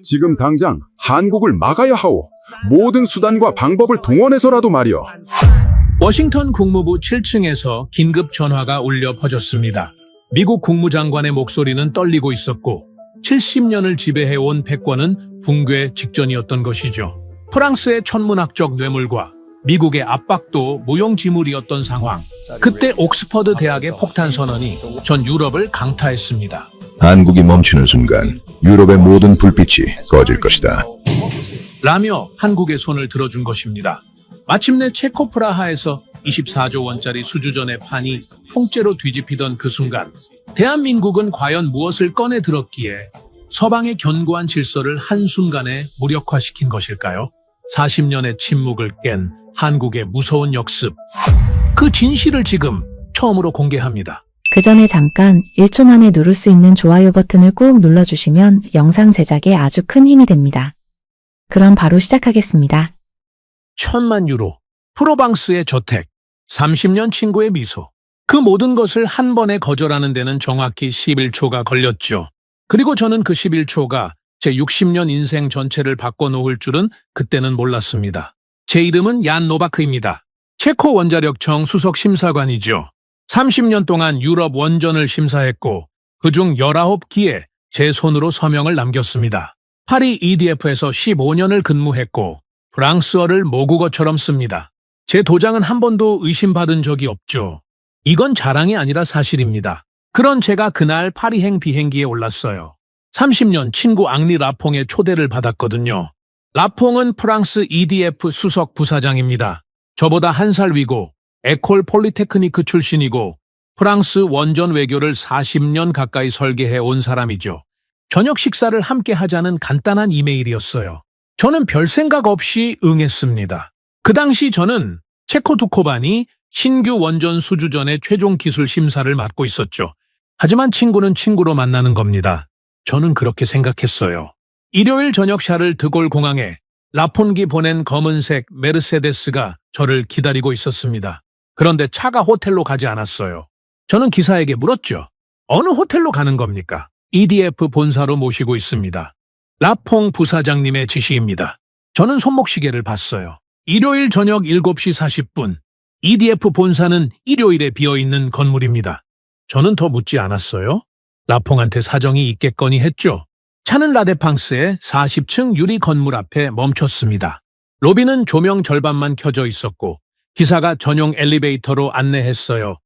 지금 당장 한국을 막아야 하오. 모든 수단과 방법을 동원해서라도 말이오. 워싱턴 국무부 7층에서 긴급 전화가 울려 퍼졌습니다. 미국 국무장관의 목소리는 떨리고 있었고 70년을 지배해온 패권은 붕괴 직전이었던 것이죠. 프랑스의 천문학적 뇌물과 미국의 압박도 무용지물이었던 상황. 그때 옥스퍼드 대학의 폭탄 선언이 전 유럽을 강타했습니다. 한국이 멈추는 순간 유럽의 모든 불빛이 꺼질 것이다. 라며 한국의 손을 들어준 것입니다. 마침내 체코 프라하에서 24조 원짜리 수주전의 판이 통째로 뒤집히던 그 순간 대한민국은 과연 무엇을 꺼내 들었기에 서방의 견고한 질서를 한순간에 무력화시킨 것일까요? 40년의 침묵을 깬 한국의 무서운 역습. 그 진실을 지금 처음으로 공개합니다. 그 전에 잠깐 1초 만에 누를 수 있는 좋아요 버튼을 꾹 눌러주시면 영상 제작에 아주 큰 힘이 됩니다. 그럼 바로 시작하겠습니다. 1000만 유로, 프로방스의 저택, 30년 친구의 미소. 그 모든 것을 한 번에 거절하는 데는 정확히 11초가 걸렸죠. 그리고 저는 그 11초가 제 60년 인생 전체를 바꿔놓을 줄은 그때는 몰랐습니다. 제 이름은 얀 노바크입니다. 체코 원자력청 수석 심사관이죠. 30년 동안 유럽 원전을 심사했고 그중 19기에 제 손으로 서명을 남겼습니다. 파리 EDF에서 15년을 근무했고 프랑스어를 모국어처럼 씁니다. 제 도장은 한 번도 의심받은 적이 없죠. 이건 자랑이 아니라 사실입니다. 그런 제가 그날 파리행 비행기에 올랐어요. 30년 친구 앙리 라퐁의 초대를 받았거든요. 라퐁은 프랑스 EDF 수석 부사장입니다. 저보다 한 살 위고 에콜 폴리테크니크 출신이고 프랑스 원전 외교를 40년 가까이 설계해 온 사람이죠. 저녁 식사를 함께 하자는 간단한 이메일이었어요. 저는 별 생각 없이 응했습니다. 그 당시 저는 체코 두코반이 신규 원전 수주전의 최종 기술 심사를 맡고 있었죠. 하지만 친구는 친구로 만나는 겁니다. 저는 그렇게 생각했어요. 일요일 저녁 샤를 드골 공항에 라폰기 보낸 검은색 메르세데스가 저를 기다리고 있었습니다. 그런데 차가 호텔로 가지 않았어요. 저는 기사에게 물었죠. 어느 호텔로 가는 겁니까? EDF 본사로 모시고 있습니다. 라퐁 부사장님의 지시입니다. 저는 손목시계를 봤어요. 일요일 저녁 7시 40분. EDF 본사는 일요일에 비어있는 건물입니다. 저는 더 묻지 않았어요. 라퐁한테 사정이 있겠거니 했죠. 차는 라데팡스의 40층 유리 건물 앞에 멈췄습니다. 로비는 조명 절반만 켜져 있었고 기사가 전용 엘리베이터로 안내했어요.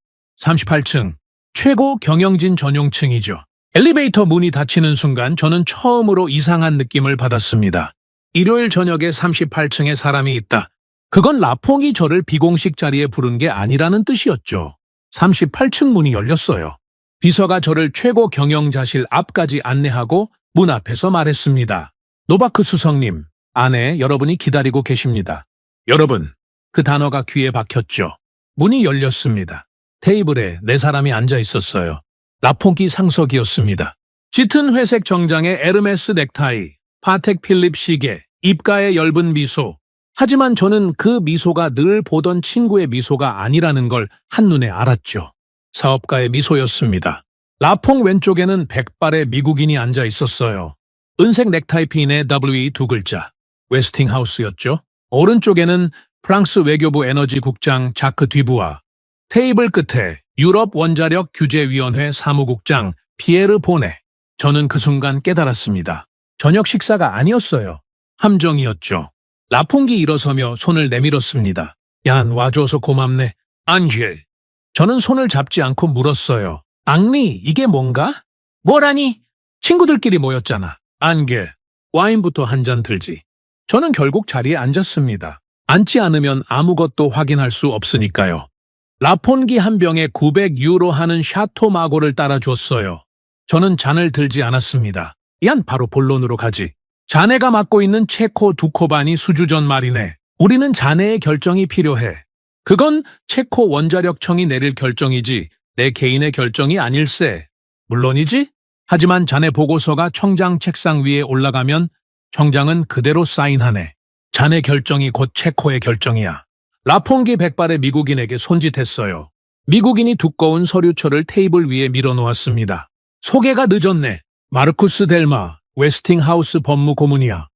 38층, 최고 경영진 전용층이죠. 엘리베이터 문이 닫히는 순간 저는 처음으로 이상한 느낌을 받았습니다. 일요일 저녁에 38층에 사람이 있다. 그건 라퐁이 저를 비공식 자리에 부른 게 아니라는 뜻이었죠. 38층 문이 열렸어요. 비서가 저를 최고 경영자실 앞까지 안내하고 문 앞에서 말했습니다. 노바크 수석님, 안에 여러분이 기다리고 계십니다. 여러분, 그 단어가 귀에 박혔죠. 문이 열렸습니다. 테이블에 4사람이 앉아 있었어요. 라퐁기 상석이었습니다. 짙은 회색 정장에 에르메스 넥타이, 파텍 필립 시계, 입가에 엷은 미소. 하지만 저는 그 미소가 늘 보던 친구의 미소가 아니라는 걸 한눈에 알았죠. 사업가의 미소였습니다. 라퐁 왼쪽에는 백발의 미국인이 앉아 있었어요. 은색 넥타이 핀에 W 2글자, 웨스팅하우스였죠. 오른쪽에는 프랑스 외교부 에너지 국장 자크 뒤부아, 테이블 끝에 유럽 원자력 규제위원회 사무국장 피에르 보네. 저는 그 순간 깨달았습니다. 저녁 식사가 아니었어요. 함정이었죠. 라퐁기 일어서며 손을 내밀었습니다. 얀, 와줘서 고맙네. 안젤. 저는 손을 잡지 않고 물었어요. 앙리, 이게 뭔가? 뭐라니? 친구들끼리 모였잖아. 안겔, 와인부터 한 잔 들지. 저는 결국 자리에 앉았습니다. 앉지 않으면 아무것도 확인할 수 없으니까요. 라폰기 한 병에 900유로 하는 샤토 마고를 따라줬어요. 저는 잔을 들지 않았습니다. 얀, 바로 본론으로 가지. 자네가 맡고 있는 체코 두코반이 수주전 말이네. 우리는 자네의 결정이 필요해. 그건 체코 원자력청이 내릴 결정이지 내 개인의 결정이 아닐세. 물론이지? 하지만 자네 보고서가 청장 책상 위에 올라가면 청장은 그대로 사인하네. 자네 결정이 곧 체코의 결정이야. 라퐁기 백발의 미국인에게 손짓했어요. 미국인이 두꺼운 서류철을 테이블 위에 밀어놓았습니다. 소개가 늦었네. 마르쿠스 델마, 웨스팅하우스 법무고문이야.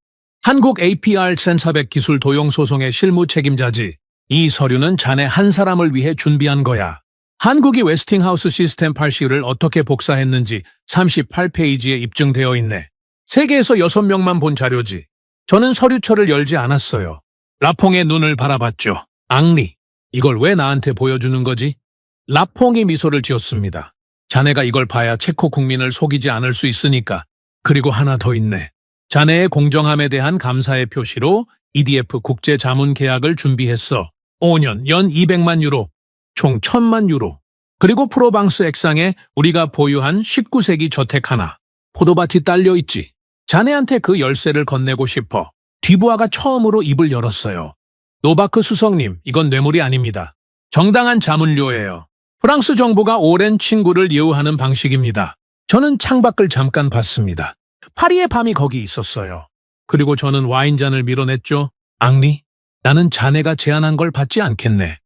한국 APR 1400 기술 도용 소송의 실무 책임자지. 이 서류는 자네 한 사람을 위해 준비한 거야. 한국이 웨스팅하우스 시스템 8C를 어떻게 복사했는지 38페이지에 입증되어 있네. 세계에서 6명만 본 자료지. 저는 서류철을 열지 않았어요. 라퐁의 눈을 바라봤죠. 앙리, 이걸 왜 나한테 보여주는 거지? 라퐁이 미소를 지었습니다. 자네가 이걸 봐야 체코 국민을 속이지 않을 수 있으니까. 그리고 하나 더 있네. 자네의 공정함에 대한 감사의 표시로 EDF 국제 자문 계약을 준비했어. 5년, 연 200만 유로, 총 1000만 유로. 그리고 프로방스 액상에 우리가 보유한 19세기 저택 하나. 포도밭이 딸려 있지. 자네한테 그 열쇠를 건네고 싶어. 뒤부하가 처음으로 입을 열었어요. 노바크 수석님, 이건 뇌물이 아닙니다. 정당한 자문료예요. 프랑스 정부가 오랜 친구를 예우하는 방식입니다. 저는 창밖을 잠깐 봤습니다. 파리의 밤이 거기 있었어요. 그리고 저는 와인잔을 밀어냈죠. 앙리, 나는 자네가 제안한 걸 받지 않겠네.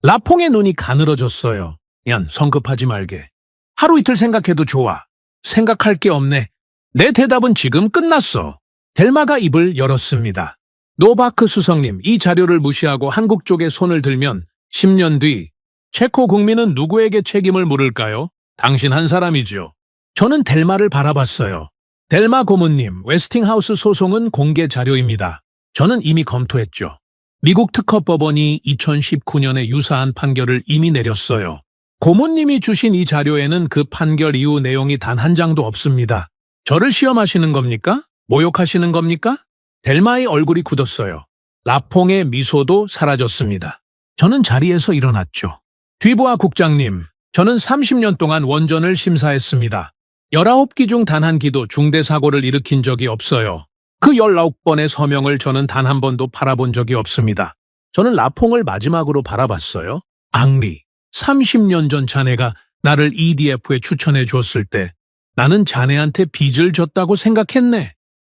라퐁의 눈이 가늘어졌어요. 얀, 성급하지 말게. 하루 이틀 생각해도 좋아. 생각할 게 없네. 내 대답은 지금 끝났어. 델마가 입을 열었습니다. 노바크 수석님, 이 자료를 무시하고 한국 쪽에 손을 들면 10년 뒤 체코 국민은 누구에게 책임을 물을까요? 당신 한 사람이죠. 저는 델마를 바라봤어요. 델마 고문님, 웨스팅하우스 소송은 공개 자료입니다. 저는 이미 검토했죠. 미국 특허법원이 2019년에 유사한 판결을 이미 내렸어요. 고문님이 주신 이 자료에는 그 판결 이후 내용이 단 한 장도 없습니다. 저를 시험하시는 겁니까? 모욕하시는 겁니까? 델마의 얼굴이 굳었어요. 라퐁의 미소도 사라졌습니다. 저는 자리에서 일어났죠. 뒤부하 국장님, 저는 30년 동안 원전을 심사했습니다. 19기 중 단 한 기도 중대 사고를 일으킨 적이 없어요. 그 19번의 서명을 저는 단 한 번도 팔아본 적이 없습니다. 저는 라퐁을 마지막으로 바라봤어요. 앙리, 30년 전 자네가 나를 EDF에 추천해 주었을 때 나는 자네한테 빚을 졌다고 생각했네.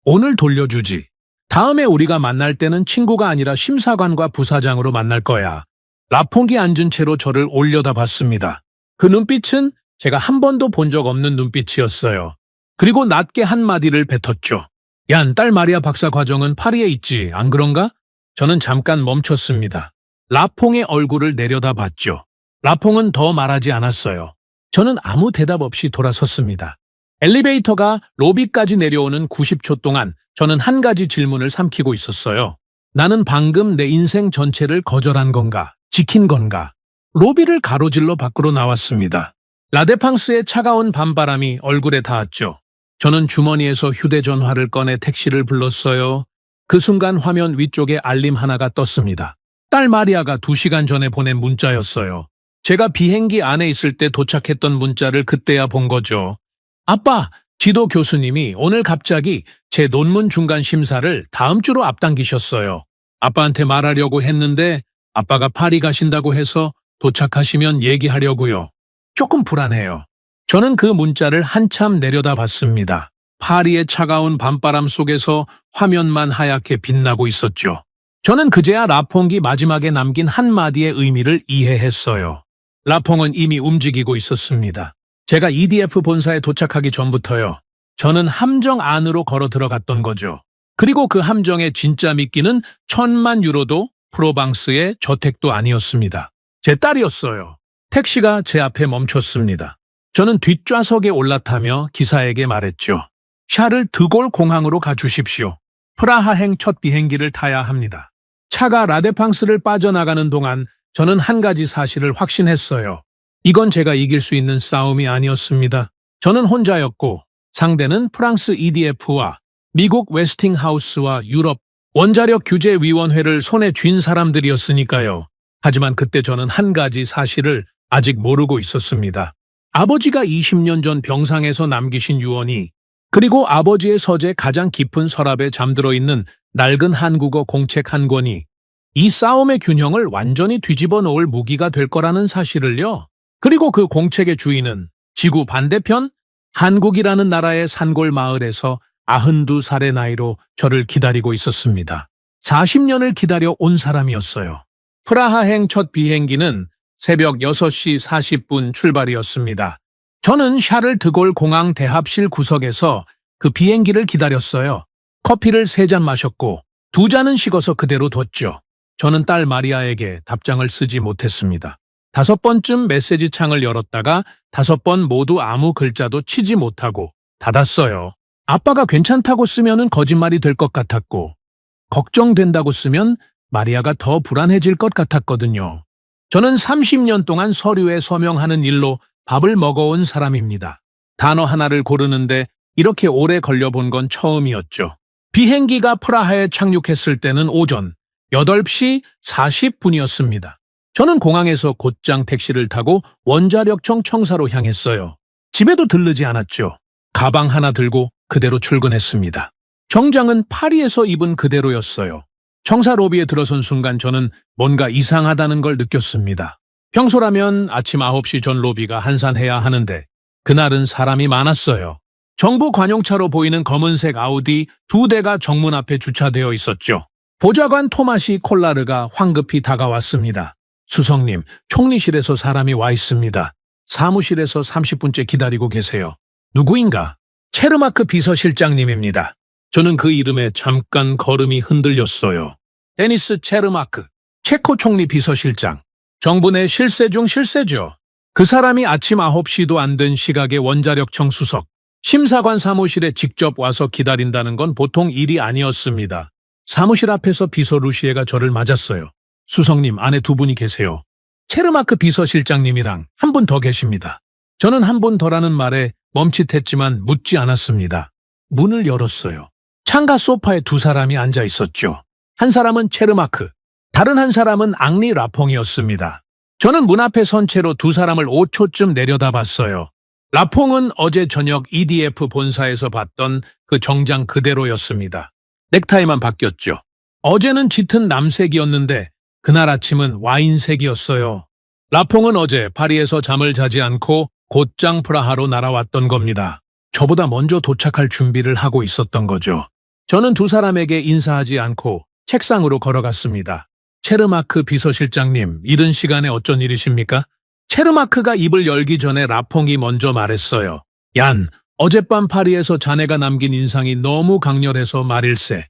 오늘 돌려주지. 다음에 우리가 만날 때는 친구가 아니라 심사관과 부사장으로 만날 거야. 라퐁이 앉은 채로 저를 올려다봤습니다. 그 눈빛은 제가 한 번도 본 적 없는 눈빛이었어요. 그리고 낮게 한마디를 뱉었죠. 얀, 딸 마리아 박사 과정은 파리에 있지, 안 그런가? 저는 잠깐 멈췄습니다. 라퐁의 얼굴을 내려다봤죠. 라퐁은 더 말하지 않았어요. 저는 아무 대답 없이 돌아섰습니다. 엘리베이터가 로비까지 내려오는 90초 동안 저는 한 가지 질문을 삼키고 있었어요. 나는 방금 내 인생 전체를 거절한 건가? 지킨 건가? 로비를 가로질러 밖으로 나왔습니다. 라데팡스의 차가운 밤바람이 얼굴에 닿았죠. 저는 주머니에서 휴대전화를 꺼내 택시를 불렀어요. 그 순간 화면 위쪽에 알림 하나가 떴습니다. 딸 마리아가 2시간 전에 보낸 문자였어요. 제가 비행기 안에 있을 때 도착했던 문자를 그때야 본 거죠. 아빠, 지도 교수님이 오늘 갑자기 제 논문 중간 심사를 다음 주로 앞당기셨어요. 아빠한테 말하려고 했는데 아빠가 파리 가신다고 해서 도착하시면 얘기하려고요. 조금 불안해요. 저는 그 문자를 한참 내려다봤습니다. 파리의 차가운 밤바람 속에서 화면만 하얗게 빛나고 있었죠. 저는 그제야 라퐁이 마지막에 남긴 한마디의 의미를 이해했어요. 라퐁은 이미 움직이고 있었습니다. 제가 EDF 본사에 도착하기 전부터요. 저는 함정 안으로 걸어 들어갔던 거죠. 그리고 그 함정의 진짜 미끼는 1000만 유로도 프로방스의 저택도 아니었습니다. 제 딸이었어요. 택시가 제 앞에 멈췄습니다. 저는 뒷좌석에 올라타며 기사에게 말했죠. 샤를 드골 공항으로 가주십시오. 프라하행 첫 비행기를 타야 합니다. 차가 라데팡스를 빠져나가는 동안 저는 한 가지 사실을 확신했어요. 이건 제가 이길 수 있는 싸움이 아니었습니다. 저는 혼자였고 상대는 프랑스 EDF와 미국 웨스팅하우스와 유럽 원자력 규제 위원회를 손에 쥔 사람들이었으니까요. 하지만 그때 저는 한 가지 사실을 아직 모르고 있었습니다. 아버지가 20년 전 병상에서 남기신 유언이 그리고 아버지의 서재 가장 깊은 서랍에 잠들어 있는 낡은 한국어 공책 한 권이 이 싸움의 균형을 완전히 뒤집어 놓을 무기가 될 거라는 사실을요. 그리고 그 공책의 주인은 지구 반대편 한국이라는 나라의 산골 마을에서 92살의 나이로 저를 기다리고 있었습니다. 40년을 기다려 온 사람이었어요. 프라하행 첫 비행기는 새벽 6시 40분 출발이었습니다. 저는 샤를 드골 공항 대합실 구석에서 그 비행기를 기다렸어요. 커피를 3잔 마셨고 2잔은 식어서 그대로 뒀죠. 저는 딸 마리아에게 답장을 쓰지 못했습니다. 5번쯤 메시지 창을 열었다가 5번 모두 아무 글자도 치지 못하고 닫았어요. 아빠가 괜찮다고 쓰면은 거짓말이 될 것 같았고 걱정된다고 쓰면 마리아가 더 불안해질 것 같았거든요. 저는 30년 동안 서류에 서명하는 일로 밥을 먹어온 사람입니다. 단어 하나를 고르는데 이렇게 오래 걸려본 건 처음이었죠. 비행기가 프라하에 착륙했을 때는 오전 8시 40분이었습니다. 저는 공항에서 곧장 택시를 타고 원자력청 청사로 향했어요. 집에도 들르지 않았죠. 가방 하나 들고 그대로 출근했습니다. 정장은 파리에서 입은 그대로였어요. 청사 로비에 들어선 순간 저는 뭔가 이상하다는 걸 느꼈습니다. 평소라면 아침 9시 전 로비가 한산해야 하는데 그날은 사람이 많았어요. 정부 관용차로 보이는 검은색 아우디 2대가 정문 앞에 주차되어 있었죠. 보좌관 토마시 콜라르가 황급히 다가왔습니다. 수석님, 총리실에서 사람이 와 있습니다. 사무실에서 30분째 기다리고 계세요. 누구인가? 체르마크 비서실장님입니다. 저는 그 이름에 잠깐 걸음이 흔들렸어요. 데니스 체르마크, 체코 총리 비서실장. 정부 내 실세 중 실세죠. 그 사람이 아침 9시도 안 된 시각에 원자력청 수석, 심사관 사무실에 직접 와서 기다린다는 건 보통 일이 아니었습니다. 사무실 앞에서 비서 루시에가 저를 맞았어요. 수석님, 안에 2분이 계세요. 체르마크 비서실장님이랑 한 분 더 계십니다. 저는 한 분 더라는 말에 멈칫했지만 묻지 않았습니다. 문을 열었어요. 창가 소파에 2 사람이 앉아 있었죠. 한 사람은 체르마크, 다른 한 사람은 앙리 라퐁이었습니다. 저는 문 앞에 선 채로 2 사람을 5초쯤 내려다봤어요. 라퐁은 어제 저녁 EDF 본사에서 봤던 그 정장 그대로였습니다. 넥타이만 바뀌었죠. 어제는 짙은 남색이었는데 그날 아침은 와인색이었어요. 라퐁은 어제 파리에서 잠을 자지 않고 곧장 프라하로 날아왔던 겁니다. 저보다 먼저 도착할 준비를 하고 있었던 거죠. 저는 2 사람에게 인사하지 않고 책상으로 걸어갔습니다. 체르마크 비서실장님, 이른 시간에 어쩐 일이십니까? 체르마크가 입을 열기 전에 라퐁이 먼저 말했어요. 얀, 어젯밤 파리에서 자네가 남긴 인상이 너무 강렬해서 말일세.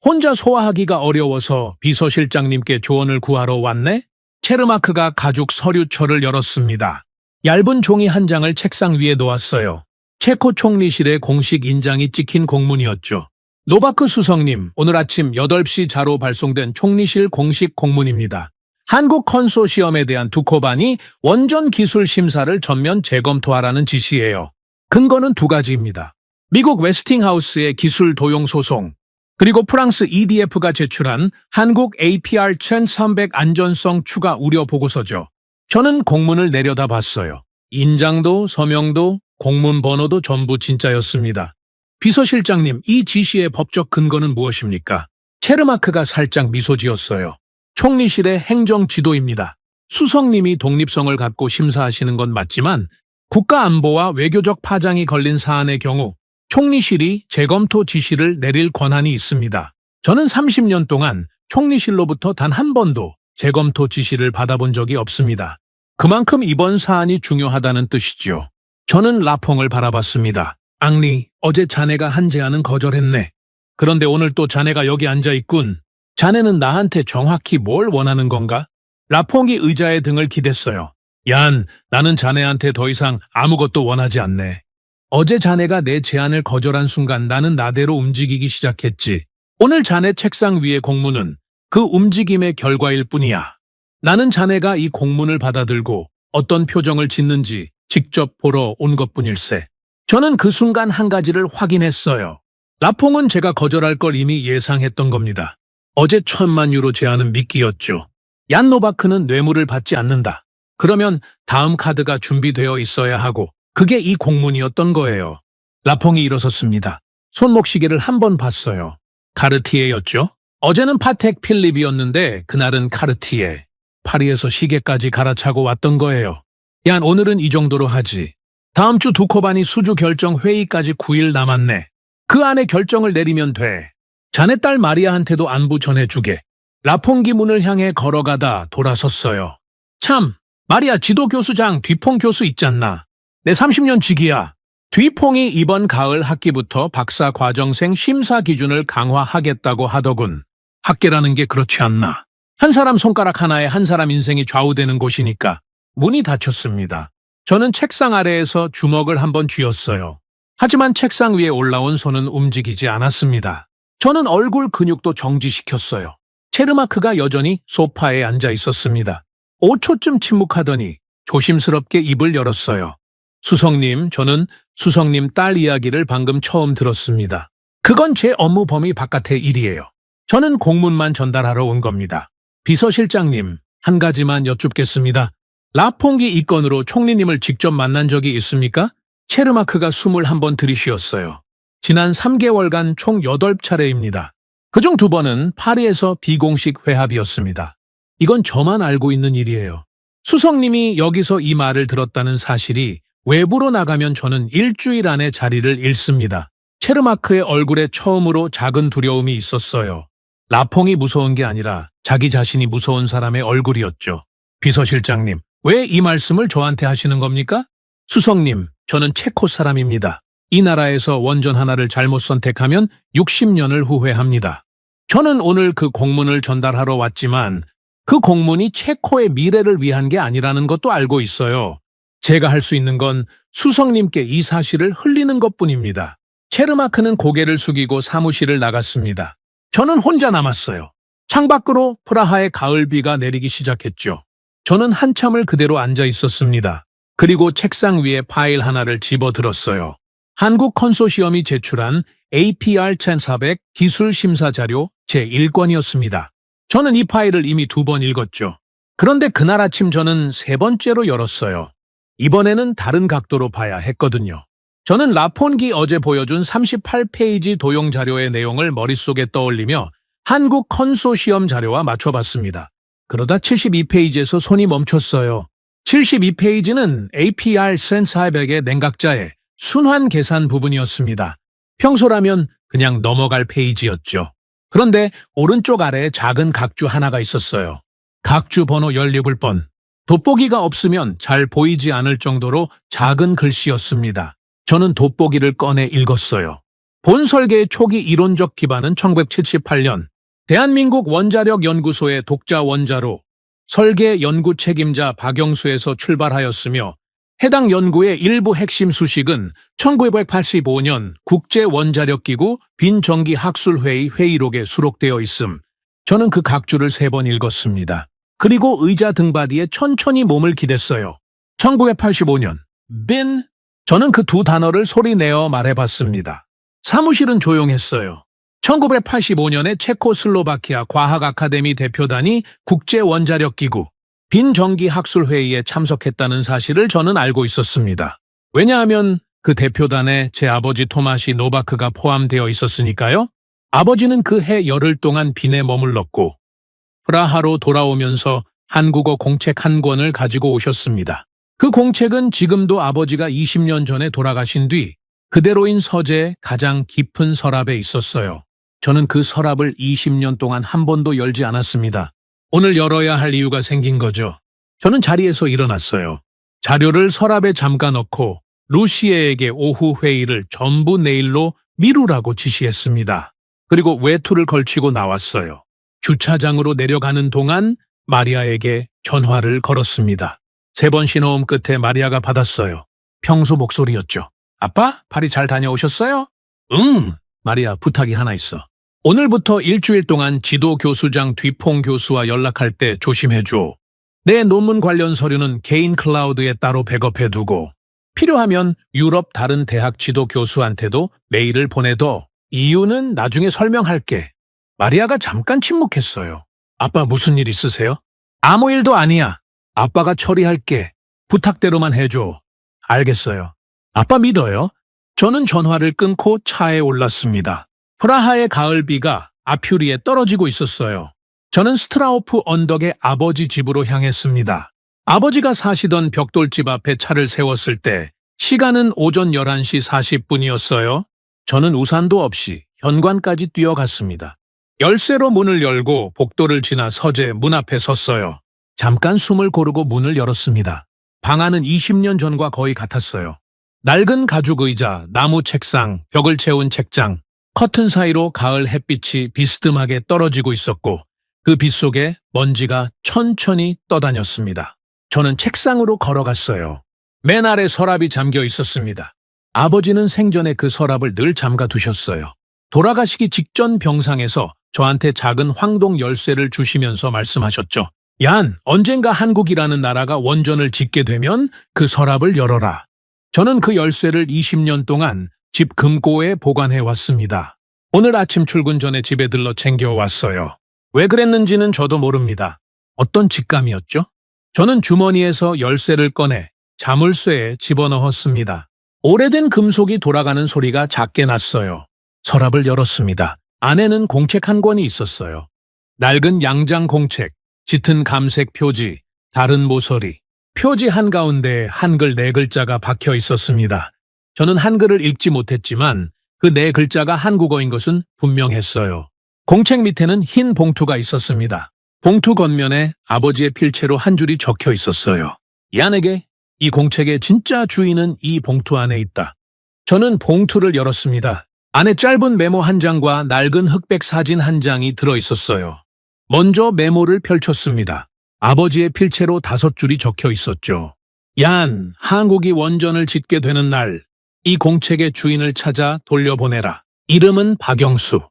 혼자 소화하기가 어려워서 비서실장님께 조언을 구하러 왔네? 체르마크가 가죽 서류철을 열었습니다. 얇은 종이 한 장을 책상 위에 놓았어요. 체코 총리실의 공식 인장이 찍힌 공문이었죠. 노바크 수석님, 오늘 아침 8시 자로 발송된 총리실 공식 공문입니다. 한국 컨소시엄에 대한 두코반이 원전 기술 심사를 전면 재검토하라는 지시예요. 근거는 2가지입니다. 미국 웨스팅하우스의 기술 도용 소송, 그리고 프랑스 EDF가 제출한 한국 APR 1300 안전성 추가 우려 보고서죠. 저는 공문을 내려다봤어요. 인장도 서명도 공문 번호도 전부 진짜였습니다. 비서실장님, 이 지시의 법적 근거는 무엇입니까? 체르마크가 살짝 미소 지었어요. 총리실의 행정지도입니다. 수석님이 독립성을 갖고 심사하시는 건 맞지만 국가안보와 외교적 파장이 걸린 사안의 경우 총리실이 재검토 지시를 내릴 권한이 있습니다. 저는 30년 동안 총리실로부터 단 한 번도 재검토 지시를 받아본 적이 없습니다. 그만큼 이번 사안이 중요하다는 뜻이죠. 저는 라퐁을 바라봤습니다. 앙리, 어제 자네가 한 제안은 거절했네. 그런데 오늘 또 자네가 여기 앉아있군. 자네는 나한테 정확히 뭘 원하는 건가? 라퐁이 의자의 등을 기댔어요. 얀, 나는 자네한테 더 이상 아무것도 원하지 않네. 어제 자네가 내 제안을 거절한 순간 나는 나대로 움직이기 시작했지. 오늘 자네 책상 위의 공문은 그 움직임의 결과일 뿐이야. 나는 자네가 이 공문을 받아들고 어떤 표정을 짓는지 직접 보러 온 것뿐일세. 저는 그 순간 한 가지를 확인했어요. 라퐁은 제가 거절할 걸 이미 예상했던 겁니다. 어제 1000만 유로 제안은 미끼였죠. 얀 노바크는 뇌물을 받지 않는다. 그러면 다음 카드가 준비되어 있어야 하고 그게 이 공문이었던 거예요. 라퐁이 일어섰습니다. 손목시계를 한 번 봤어요. 카르티에였죠. 어제는 파텍 필립이었는데 그날은 카르티에. 파리에서 시계까지 갈아차고 왔던 거예요. 얀, 오늘은 이 정도로 하지. 다음 주 두코바니 수주 결정 회의까지 9일 남았네. 그 안에 결정을 내리면 돼. 자네 딸 마리아한테도 안부 전해주게. 라퐁기 문을 향해 걸어가다 돌아섰어요. 참, 마리아 지도교수장 뒤폰 교수 있잖나. 내 30년 지기야. 뒤퐁이 이번 가을 학기부터 박사 과정생 심사 기준을 강화하겠다고 하더군. 학계라는 게 그렇지 않나. 한 사람 손가락 하나에 한 사람 인생이 좌우되는 곳이니까 문이 닫혔습니다. 저는 책상 아래에서 주먹을 한번 쥐었어요. 하지만 책상 위에 올라온 손은 움직이지 않았습니다. 저는 얼굴 근육도 정지시켰어요. 체르마크가 여전히 소파에 앉아 있었습니다. 5초쯤 침묵하더니 조심스럽게 입을 열었어요. 수석님, 저는 수석님 딸 이야기를 방금 처음 들었습니다. 그건 제 업무 범위 바깥의 일이에요. 저는 공문만 전달하러 온 겁니다. 비서실장님, 한 가지만 여쭙겠습니다. 라퐁기 이 건으로 총리님을 직접 만난 적이 있습니까? 체르마크가 숨을 한번 들이쉬었어요. 지난 3개월간 총 8차례입니다. 그중 2번은 파리에서 비공식 회합이었습니다. 이건 저만 알고 있는 일이에요. 수석님이 여기서 이 말을 들었다는 사실이 외부로 나가면 저는 일주일 안에 자리를 잃습니다. 체르마크의 얼굴에 처음으로 작은 두려움이 있었어요. 라퐁이 무서운 게 아니라 자기 자신이 무서운 사람의 얼굴이었죠. 비서실장님, 왜 이 말씀을 저한테 하시는 겁니까? 수석님, 저는 체코 사람입니다. 이 나라에서 원전 하나를 잘못 선택하면 60년을 후회합니다. 저는 오늘 그 공문을 전달하러 왔지만 그 공문이 체코의 미래를 위한 게 아니라는 것도 알고 있어요. 제가 할 수 있는 건 수석님께 이 사실을 흘리는 것뿐입니다. 체르마크는 고개를 숙이고 사무실을 나갔습니다. 저는 혼자 남았어요. 창밖으로 프라하의 가을비가 내리기 시작했죠. 저는 한참을 그대로 앉아 있었습니다. 그리고 책상 위에 파일 하나를 집어들었어요. 한국 컨소시엄이 제출한 APR 1400 기술 심사 자료 제1권이었습니다. 저는 이 파일을 이미 2번 읽었죠. 그런데 그날 아침 저는 3번째로 열었어요. 이번에는 다른 각도로 봐야 했거든요. 저는 라폰기 어제 보여준 38페이지 도용 자료의 내용을 머릿속에 떠올리며 한국 컨소시엄 자료와 맞춰봤습니다. 그러다 72페이지에서 손이 멈췄어요. 72페이지는 APR 1400의 냉각자의 순환 계산 부분이었습니다. 평소라면 그냥 넘어갈 페이지였죠. 그런데 오른쪽 아래에 작은 각주 하나가 있었어요. 각주 번호 16번. 돋보기가 없으면 잘 보이지 않을 정도로 작은 글씨였습니다. 저는 돋보기를 꺼내 읽었어요. 본 설계의 초기 이론적 기반은 1978년 대한민국 원자력 연구소의 독자 원자로 설계 연구 책임자 박영수에서 출발하였으며 해당 연구의 일부 핵심 수식은 1985년 국제원자력기구 빈정기학술회의 회의록에 수록되어 있음. 저는 그 각주를 3번 읽었습니다. 그리고 의자 등받이에 천천히 몸을 기댔어요. 1985년, 빈. 저는 그 2 단어를 소리내어 말해봤습니다. 사무실은 조용했어요. 1985년에 체코슬로바키아 과학 아카데미 대표단이 국제원자력기구 빈정기학술회의에 참석했다는 사실을 저는 알고 있었습니다. 왜냐하면 그 대표단에 제 아버지 토마시 노바크가 포함되어 있었으니까요. 아버지는 그 해 열흘 동안 빈에 머물렀고 프라하로 돌아오면서 한국어 공책 1권을 가지고 오셨습니다. 그 공책은 지금도 아버지가 20년 전에 돌아가신 뒤 그대로인 서재의 가장 깊은 서랍에 있었어요. 저는 그 서랍을 20년 동안 한 번도 열지 않았습니다. 오늘 열어야 할 이유가 생긴 거죠. 저는 자리에서 일어났어요. 자료를 서랍에 잠가 넣고 루시에에게 오후 회의를 전부 내일로 미루라고 지시했습니다. 그리고 외투를 걸치고 나왔어요. 주차장으로 내려가는 동안 마리아에게 전화를 걸었습니다. 3번 신호음 끝에 마리아가 받았어요. 평소 목소리였죠. 아빠, 파리 잘 다녀오셨어요? 응, 마리아 부탁이 하나 있어. 오늘부터 일주일 동안 지도 교수장 뒤퐁 교수와 연락할 때 조심해줘. 내 논문 관련 서류는 개인 클라우드에 따로 백업해두고 필요하면 유럽 다른 대학 지도 교수한테도 메일을 보내둬. 이유는 나중에 설명할게. 마리아가 잠깐 침묵했어요. 아빠 무슨 일 있으세요? 아무 일도 아니야. 아빠가 처리할게. 부탁대로만 해줘. 알겠어요. 아빠 믿어요. 저는 전화를 끊고 차에 올랐습니다. 프라하의 가을비가 아퓨리에 떨어지고 있었어요. 저는 스트라우프 언덕의 아버지 집으로 향했습니다. 아버지가 사시던 벽돌집 앞에 차를 세웠을 때 시간은 오전 11시 40분이었어요. 저는 우산도 없이 현관까지 뛰어갔습니다. 열쇠로 문을 열고 복도를 지나 서재 문 앞에 섰어요. 잠깐 숨을 고르고 문을 열었습니다. 방 안은 20년 전과 거의 같았어요. 낡은 가죽 의자, 나무 책상, 벽을 채운 책장, 커튼 사이로 가을 햇빛이 비스듬하게 떨어지고 있었고 그 빛 속에 먼지가 천천히 떠다녔습니다. 저는 책상으로 걸어갔어요. 맨 아래 서랍이 잠겨 있었습니다. 아버지는 생전에 그 서랍을 늘 잠가 두셨어요. 돌아가시기 직전 병상에서 저한테 작은 황동 열쇠를 주시면서 말씀하셨죠. 얀, 언젠가 한국이라는 나라가 원전을 짓게 되면 그 서랍을 열어라. 저는 그 열쇠를 20년 동안 집 금고에 보관해 왔습니다. 오늘 아침 출근 전에 집에 들러 챙겨왔어요. 왜 그랬는지는 저도 모릅니다. 어떤 직감이었죠? 저는 주머니에서 열쇠를 꺼내 자물쇠에 집어넣었습니다. 오래된 금속이 돌아가는 소리가 작게 났어요. 서랍을 열었습니다. 안에는 공책 한 권이 있었어요. 낡은 양장 공책, 짙은 감색 표지, 다른 모서리. 표지 한가운데 한글 4글자가 박혀 있었습니다. 저는 한글을 읽지 못했지만 그 4글자가 한국어인 것은 분명했어요. 공책 밑에는 흰 봉투가 있었습니다. 봉투 겉면에 아버지의 필체로 한 줄이 적혀 있었어요. 얀에게 이 공책의 진짜 주인은 이 봉투 안에 있다. 저는 봉투를 열었습니다. 안에 짧은 메모 한 장과 낡은 흑백 사진 한 장이 들어 있었어요. 먼저 메모를 펼쳤습니다. 아버지의 필체로 5줄이 적혀 있었죠. 얀, 한국이 원전을 짓게 되는 날, 이 공책의 주인을 찾아 돌려보내라. 이름은 박영수.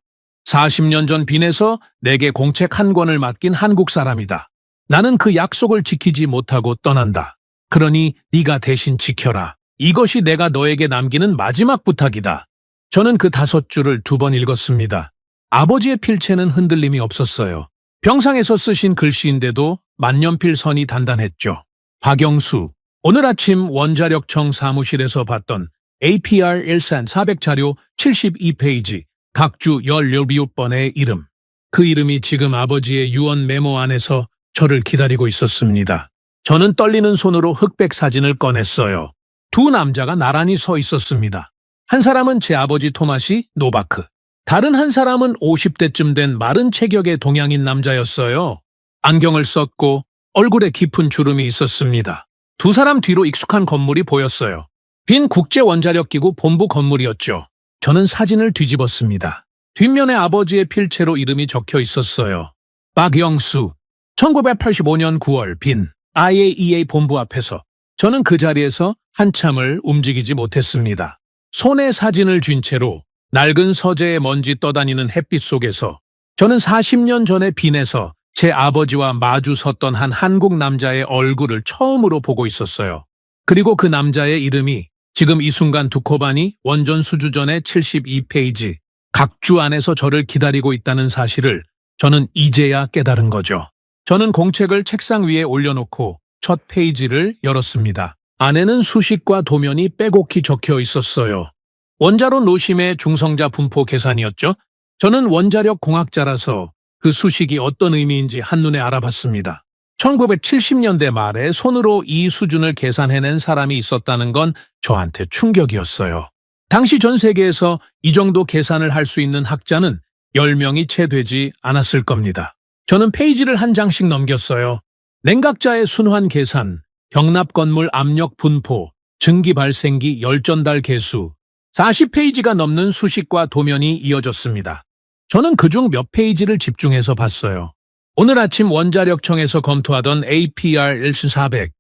40년 전 빈에서 내게 공책 한 권을 맡긴 한국 사람이다. 나는 그 약속을 지키지 못하고 떠난다. 그러니 네가 대신 지켜라. 이것이 내가 너에게 남기는 마지막 부탁이다. 저는 그 5줄을 2번 읽었습니다. 아버지의 필체는 흔들림이 없었어요. 병상에서 쓰신 글씨인데도 만년필 선이 단단했죠. 박영수. 오늘 아침 원자력청 사무실에서 봤던 APR 1산 400 자료 72페이지 각주 17번의 이름. 그 이름이 지금 아버지의 유언 메모 안에서 저를 기다리고 있었습니다. 저는 떨리는 손으로 흑백 사진을 꺼냈어요. 2 남자가 나란히 서 있었습니다. 한 사람은 제 아버지 토마시 노바크. 다른 한 사람은 50대쯤 된 마른 체격의 동양인 남자였어요. 안경을 썼고 얼굴에 깊은 주름이 있었습니다. 2 사람 뒤로 익숙한 건물이 보였어요. 빈 국제원자력기구 본부 건물이었죠. 저는 사진을 뒤집었습니다. 뒷면에 아버지의 필체로 이름이 적혀 있었어요. 박영수. 1985년 9월 빈 IAEA 본부 앞에서 저는 그 자리에서 한참을 움직이지 못했습니다. 손에 사진을 쥔 채로 낡은 서재에 먼지 떠다니는 햇빛 속에서 저는 40년 전에 빈에서 제 아버지와 마주 섰던 한 한국 남자의 얼굴을 처음으로 보고 있었어요. 그리고 그 남자의 이름이 지금 이 순간 두코바니 원전 수주전의 72페이지 각주 안에서 저를 기다리고 있다는 사실을 저는 이제야 깨달은 거죠. 저는 공책을 책상 위에 올려놓고 첫 페이지를 열었습니다. 안에는 수식과 도면이 빼곡히 적혀 있었어요. 원자로 노심의 중성자 분포 계산이었죠. 저는 원자력 공학자라서 그 수식이 어떤 의미인지 한눈에 알아봤습니다. 1970년대 말에 손으로 이 수준을 계산해낸 사람이 있었다는 건 저한테 충격이었어요. 당시 전 세계에서 이 정도 계산을 할 수 있는 학자는 10명이 채 되지 않았을 겁니다. 저는 페이지를 한 장씩 넘겼어요. 냉각자의 순환 계산, 병납 건물 압력 분포, 증기 발생기 열전달 개수, 40페이지가 넘는 수식과 도면이 이어졌습니다. 저는 그중 몇 페이지를 집중해서 봤어요. 오늘 아침 원자력청에서 검토하던 APR 1400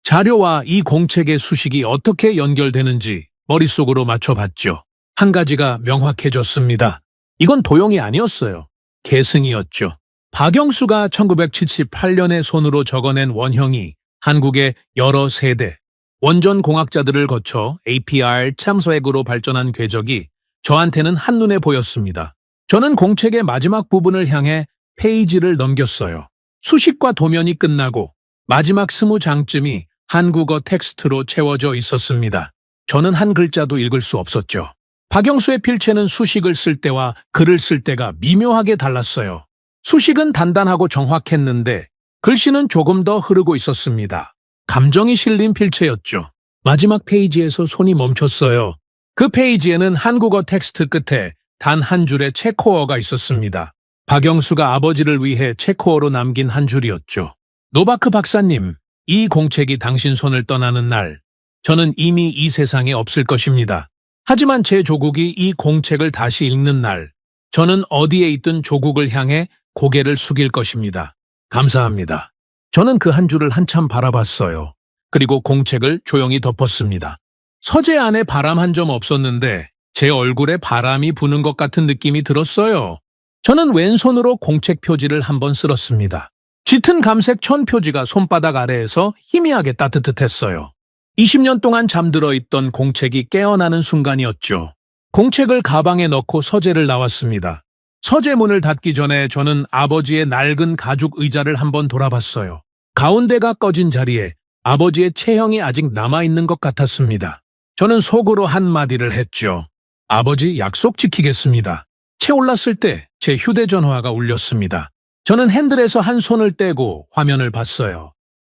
자료와 이 공책의 수식이 어떻게 연결되는지 머릿속으로 맞춰봤죠. 한 가지가 명확해졌습니다. 이건 도용이 아니었어요. 계승이었죠. 박영수가 1978년에 손으로 적어낸 원형이 한국의 여러 세대 원전 공학자들을 거쳐 APR 참소액으로 발전한 궤적이 저한테는 한눈에 보였습니다. 저는 공책의 마지막 부분을 향해 페이지를 넘겼어요. 수식과 도면이 끝나고 마지막 20장쯤이 한국어 텍스트로 채워져 있었습니다. 저는 한 글자도 읽을 수 없었죠. 박영수의 필체는 수식을 쓸 때와 글을 쓸 때가 미묘하게 달랐어요. 수식은 단단하고 정확했는데 글씨는 조금 더 흐르고 있었습니다. 감정이 실린 필체였죠. 마지막 페이지에서 손이 멈췄어요. 그 페이지에는 한국어 텍스트 끝에 단 한 줄의 체코어가 있었습니다. 박영수가 아버지를 위해 체코어로 남긴 한 줄이었죠. 노바크 박사님, 이 공책이 당신 손을 떠나는 날, 저는 이미 이 세상에 없을 것입니다. 하지만 제 조국이 이 공책을 다시 읽는 날, 저는 어디에 있든 조국을 향해 고개를 숙일 것입니다. 감사합니다. 저는 그 한 줄을 한참 바라봤어요. 그리고 공책을 조용히 덮었습니다. 서재 안에 바람 한 점 없었는데 제 얼굴에 바람이 부는 것 같은 느낌이 들었어요. 저는 왼손으로 공책 표지를 한번 쓸었습니다. 짙은 감색 천 표지가 손바닥 아래에서 희미하게 따뜻했어요. 20년 동안 잠들어 있던 공책이 깨어나는 순간이었죠. 공책을 가방에 넣고 서재를 나왔습니다. 서재 문을 닫기 전에 저는 아버지의 낡은 가죽 의자를 한번 돌아봤어요. 가운데가 꺼진 자리에 아버지의 체형이 아직 남아있는 것 같았습니다. 저는 속으로 한마디를 했죠. 아버지 약속 지키겠습니다. 채올랐을 때 제 휴대전화가 울렸습니다. 저는 핸들에서 한 손을 떼고 화면을 봤어요.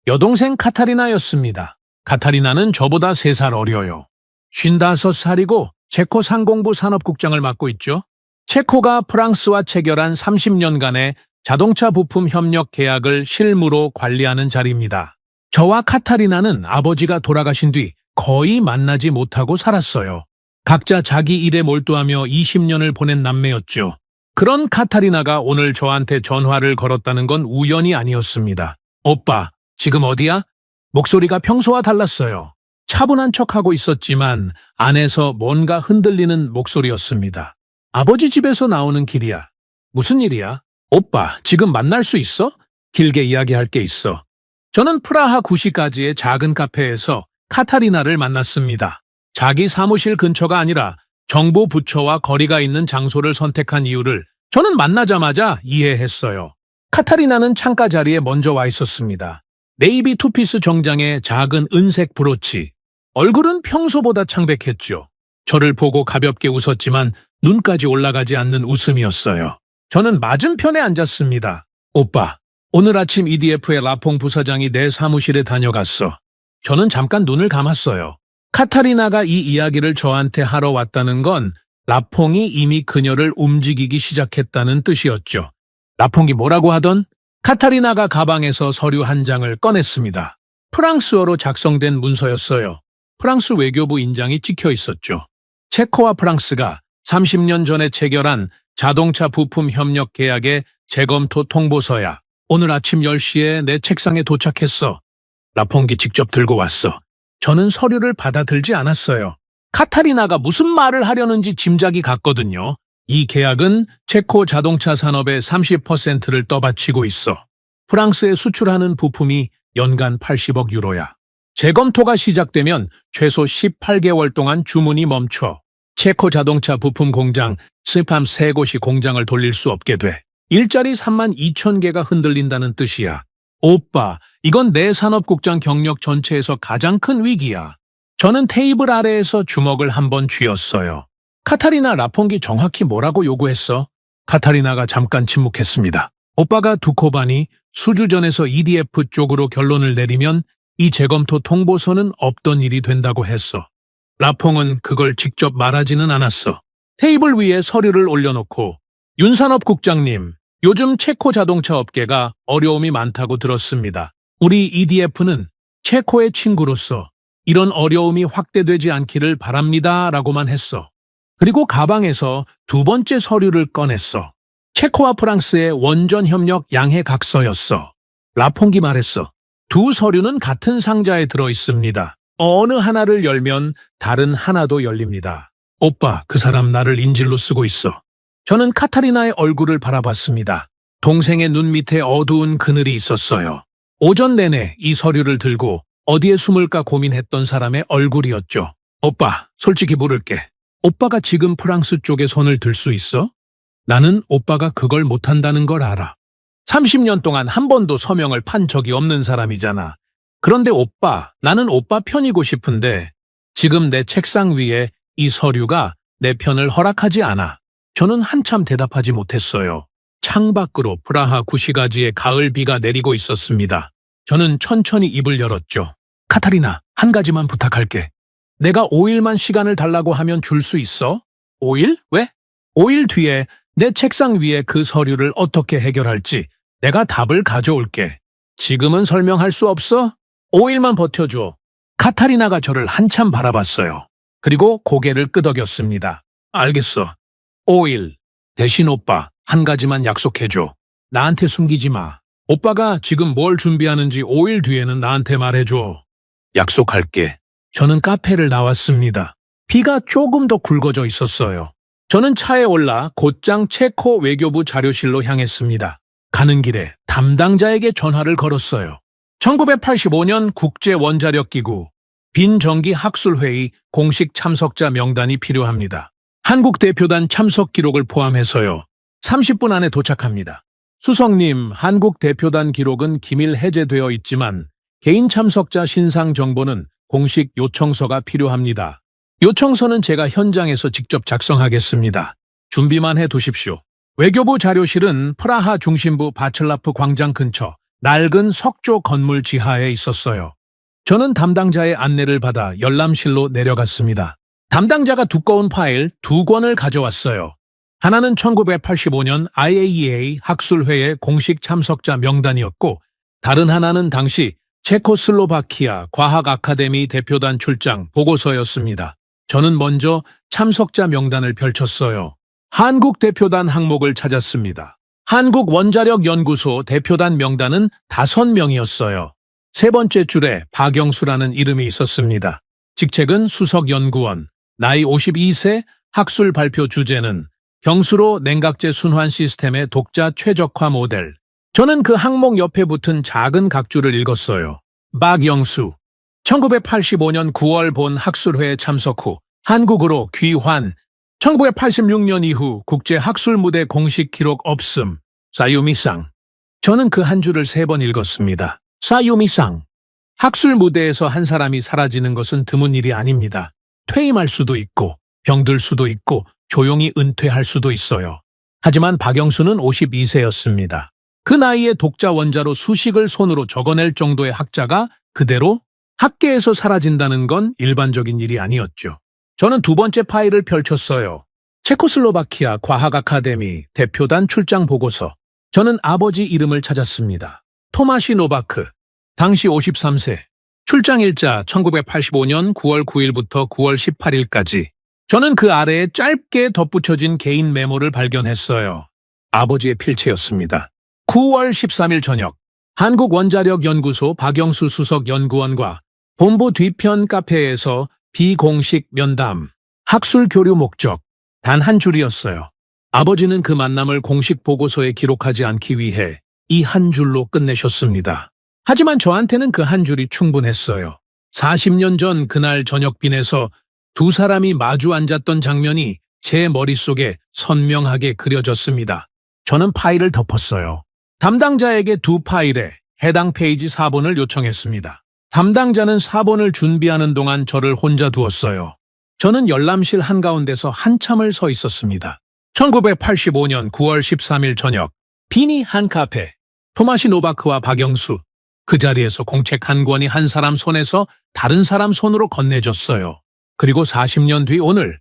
여동생 카타리나였습니다. 카타리나는 저보다 3살 어려요. 55살이고 체코 상공부 산업국장을 맡고 있죠. 체코가 프랑스와 체결한 30년간의 자동차 부품 협력 계약을 실무로 관리하는 자리입니다. 저와 카타리나는 아버지가 돌아가신 뒤 거의 만나지 못하고 살았어요. 각자 자기 일에 몰두하며 20년을 보낸 남매였죠. 그런 카타리나가 오늘 저한테 전화를 걸었다는 건 우연이 아니었습니다. 오빠, 지금 어디야? 목소리가 평소와 달랐어요. 차분한 척하고 있었지만 안에서 뭔가 흔들리는 목소리였습니다. 아버지 집에서 나오는 길이야. 무슨 일이야? 오빠, 지금 만날 수 있어? 길게 이야기할 게 있어. 저는 프라하 구시까지의 작은 카페에서 카타리나를 만났습니다. 자기 사무실 근처가 아니라 정부 부처와 거리가 있는 장소를 선택한 이유를 저는 만나자마자 이해했어요. 카타리나는 창가 자리에 먼저 와 있었습니다. 네이비 투피스 정장에 작은 은색 브로치. 얼굴은 평소보다 창백했죠. 저를 보고 가볍게 웃었지만 눈까지 올라가지 않는 웃음이었어요. 저는 맞은편에 앉았습니다. 오빠, 오늘 아침 EDF의 라퐁 부사장이 내 사무실에 다녀갔어. 저는 잠깐 눈을 감았어요. 카타리나가 이 이야기를 저한테 하러 왔다는 건 라퐁이 이미 그녀를 움직이기 시작했다는 뜻이었죠. 라퐁이 뭐라고 하던? 카타리나가 가방에서 서류 한 장을 꺼냈습니다. 프랑스어로 작성된 문서였어요. 프랑스 외교부 인장이 찍혀 있었죠. 체코와 프랑스가 30년 전에 체결한 자동차 부품 협력 계약의 재검토 통보서야. 오늘 아침 10시에 내 책상에 도착했어. 라퐁이 직접 들고 왔어. 저는 서류를 받아들지 않았어요. 카타리나가 무슨 말을 하려는지 짐작이 갔거든요. 이 계약은 체코 자동차 산업의 30%를 떠받치고 있어. 프랑스에 수출하는 부품이 연간 80억 유로야. 재검토가 시작되면 최소 18개월 동안 주문이 멈춰. 체코 자동차 부품 공장 스팜 3곳이 공장을 돌릴 수 없게 돼. 일자리 3만 2천 개가 흔들린다는 뜻이야. 오빠, 이건 내 산업국장 경력 전체에서 가장 큰 위기야. 저는 테이블 아래에서 주먹을 한번 쥐었어요. 카타리나 라퐁기 정확히 뭐라고 요구했어? 카타리나가 잠깐 침묵했습니다. 오빠가 두코바니 수주전에서 EDF 쪽으로 결론을 내리면 이 재검토 통보서는 없던 일이 된다고 했어. 라퐁은 그걸 직접 말하지는 않았어. 테이블 위에 서류를 올려놓고 윤산업 국장님, 요즘 체코 자동차 업계가 어려움이 많다고 들었습니다. 우리 EDF는 체코의 친구로서 이런 어려움이 확대되지 않기를 바랍니다. 라고만 했어. 그리고 가방에서 두 번째 서류를 꺼냈어. 체코와 프랑스의 원전 협력 양해 각서였어. 라퐁기 말했어. 두 서류는 같은 상자에 들어 있습니다. 어느 하나를 열면 다른 하나도 열립니다. 오빠, 그 사람 나를 인질로 쓰고 있어. 저는 카타리나의 얼굴을 바라봤습니다. 동생의 눈 밑에 어두운 그늘이 있었어요. 오전 내내 이 서류를 들고 어디에 숨을까 고민했던 사람의 얼굴이었죠. 오빠, 솔직히 물을게. 오빠가 지금 프랑스 쪽에 손을 들 수 있어? 나는 오빠가 그걸 못한다는 걸 알아. 30년 동안 한 번도 서명을 판 적이 없는 사람이잖아. 그런데 오빠, 나는 오빠 편이고 싶은데 지금 내 책상 위에 이 서류가 내 편을 허락하지 않아. 저는 한참 대답하지 못했어요. 창밖으로 프라하 구시가지의 가을 비가 내리고 있었습니다. 저는 천천히 입을 열었죠. 카타리나, 한 가지만 부탁할게. 내가 5일만 시간을 달라고 하면 줄 수 있어? 5일? 왜? 5일 뒤에 내 책상 위에 그 서류를 어떻게 해결할지 내가 답을 가져올게. 지금은 설명할 수 없어? 5일만 버텨줘. 카타리나가 저를 한참 바라봤어요. 그리고 고개를 끄덕였습니다. 알겠어. 5일. 대신 오빠, 한 가지만 약속해줘. 나한테 숨기지 마. 오빠가 지금 뭘 준비하는지 5일 뒤에는 나한테 말해줘. 약속할게. 저는 카페를 나왔습니다. 비가 조금 더 굵어져 있었어요. 저는 차에 올라 곧장 체코 외교부 자료실로 향했습니다. 가는 길에 담당자에게 전화를 걸었어요. 1985년 국제원자력기구 빈정기 학술회의 공식 참석자 명단이 필요합니다. 한국 대표단 참석 기록을 포함해서요. 30분 안에 도착합니다. 수석님, 한국 대표단 기록은 기밀 해제되어 있지만 개인 참석자 신상 정보는 공식 요청서가 필요합니다. 요청서는 제가 현장에서 직접 작성하겠습니다. 준비만 해 두십시오. 외교부 자료실은 프라하 중심부 바칠라프 광장 근처 낡은 석조 건물 지하에 있었어요. 저는 담당자의 안내를 받아 열람실로 내려갔습니다. 담당자가 두꺼운 파일 2권을 가져왔어요. 하나는 1985년 IAEA 학술회의 공식 참석자 명단이었고 다른 하나는 당시 체코슬로바키아 과학 아카데미 대표단 출장 보고서였습니다. 저는 먼저 참석자 명단을 펼쳤어요. 한국 대표단 항목을 찾았습니다. 한국원자력연구소 대표단 명단은 5명이었어요. 세 번째 줄에 박영수라는 이름이 있었습니다. 직책은 수석연구원, 나이 52세, 학술 발표 주제는 경수로 냉각제 순환 시스템의 독자 최적화 모델. 저는 그 항목 옆에 붙은 작은 각주를 읽었어요. 박영수, 1985년 9월 본 학술회에 참석 후 한국으로 귀환, 1986년 이후 국제학술무대 공식 기록 없음, 사유미상. 저는 그 한 줄을 3번 읽었습니다. 사유미상. 학술 무대에서 한 사람이 사라지는 것은 드문 일이 아닙니다. 퇴임할 수도 있고, 병들 수도 있고, 조용히 은퇴할 수도 있어요. 하지만 박영수는 52세였습니다. 그 나이에 독자 원자로 수식을 손으로 적어낼 정도의 학자가 그대로 학계에서 사라진다는 건 일반적인 일이 아니었죠. 저는 2번째 파일을 펼쳤어요. 체코슬로바키아 과학 아카데미 대표단 출장 보고서. 저는 아버지 이름을 찾았습니다. 토마시 노바크, 당시 53세. 출장 일자 1985년 9월 9일부터 9월 18일까지. 저는 그 아래에 짧게 덧붙여진 개인 메모를 발견했어요. 아버지의 필체였습니다. 9월 13일 저녁, 한국원자력연구소 박영수 수석 연구원과 본부 뒤편 카페에서 비공식 면담, 학술 교류 목적, 단 한 줄이었어요. 아버지는 그 만남을 공식 보고서에 기록하지 않기 위해 이 한 줄로 끝내셨습니다. 하지만 저한테는 그 한 줄이 충분했어요. 40년 전 그날 저녁빈에서 2 사람이 마주 앉았던 장면이 제 머릿속에 선명하게 그려졌습니다. 저는 파일을 덮었어요. 담당자에게 2 파일에 해당 페이지 4번을 요청했습니다. 담당자는 4번을 준비하는 동안 저를 혼자 두었어요. 저는 열람실 한가운데서 한참을 서 있었습니다. 1985년 9월 13일 저녁, 빈이 한 카페, 토마시 노바크와 박영수. 그 자리에서 공책 한 권이 한 사람 손에서 다른 사람 손으로 건네졌어요. 그리고 40년 뒤 오늘,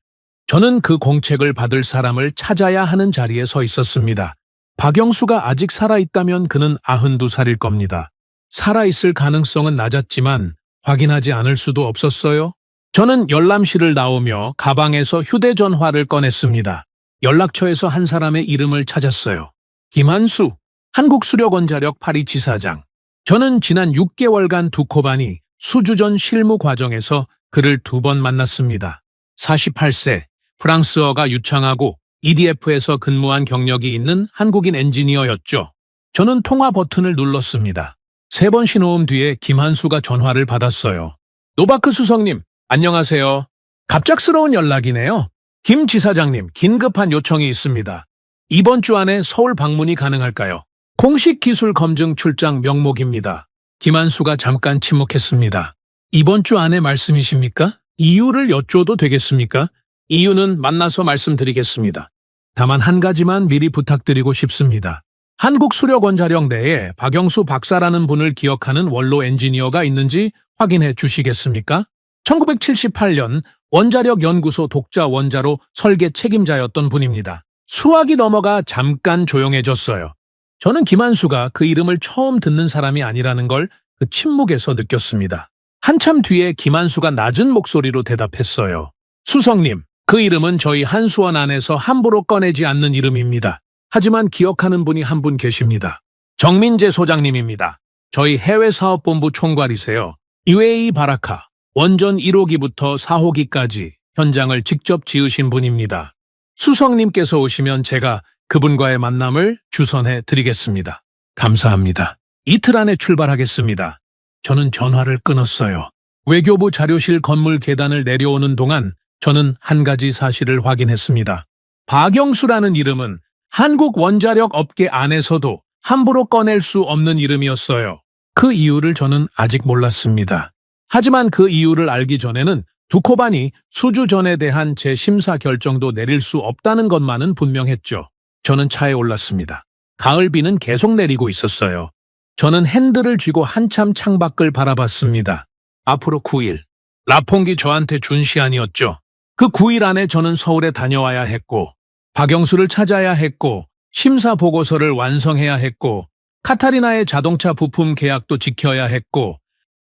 저는 그 공책을 받을 사람을 찾아야 하는 자리에 서 있었습니다. 박영수가 아직 살아있다면 그는 92살일 겁니다. 살아있을 가능성은 낮았지만 확인하지 않을 수도 없었어요. 저는 열람실을 나오며 가방에서 휴대전화를 꺼냈습니다. 연락처에서 한 사람의 이름을 찾았어요. 김한수, 한국수력원자력 파리 지사장. 저는 지난 6개월간 두코바니 수주전 실무 과정에서 그를 2번 만났습니다. 48세, 프랑스어가 유창하고 EDF에서 근무한 경력이 있는 한국인 엔지니어였죠. 저는 통화 버튼을 눌렀습니다. 3번 신호음 뒤에 김한수가 전화를 받았어요. 노바크 수석님, 안녕하세요. 갑작스러운 연락이네요. 김 지사장님, 긴급한 요청이 있습니다. 이번 주 안에 서울 방문이 가능할까요? 공식 기술 검증 출장 명목입니다. 김한수가 잠깐 침묵했습니다. 이번 주 안에 말씀이십니까? 이유를 여쭤도 되겠습니까? 이유는 만나서 말씀드리겠습니다. 다만 한 가지만 미리 부탁드리고 싶습니다. 한국수력원자력 내에 박영수 박사라는 분을 기억하는 원로 엔지니어가 있는지 확인해 주시겠습니까? 1978년 원자력연구소 독자 원자로 설계 책임자였던 분입니다. 수학이 넘어가 잠깐 조용해졌어요. 저는 김한수가 그 이름을 처음 듣는 사람이 아니라는 걸 그 침묵에서 느꼈습니다. 한참 뒤에 김한수가 낮은 목소리로 대답했어요. 수석님, 그 이름은 저희 한수원 안에서 함부로 꺼내지 않는 이름입니다. 하지만 기억하는 분이 한 분 계십니다. 정민재 소장님입니다. 저희 해외사업본부 총괄이세요. UAE 바라카, 원전 1호기부터 4호기까지 현장을 직접 지으신 분입니다. 수석님께서 오시면 제가 그분과의 만남을 주선해 드리겠습니다. 감사합니다. 이틀 안에 출발하겠습니다. 저는 전화를 끊었어요. 외교부 자료실 건물 계단을 내려오는 동안 저는 한 가지 사실을 확인했습니다. 박영수라는 이름은 한국 원자력 업계 안에서도 함부로 꺼낼 수 없는 이름이었어요. 그 이유를 저는 아직 몰랐습니다. 하지만 그 이유를 알기 전에는 두코반이 수주전에 대한 재심사 결정도 내릴 수 없다는 것만은 분명했죠. 저는 차에 올랐습니다. 가을비는 계속 내리고 있었어요. 저는 핸들을 쥐고 한참 창밖을 바라봤습니다. 앞으로 9일. 라퐁기 저한테 준 시한이었죠. 그 9일 안에 저는 서울에 다녀와야 했고, 박영수를 찾아야 했고, 심사 보고서를 완성해야 했고, 카타리나의 자동차 부품 계약도 지켜야 했고,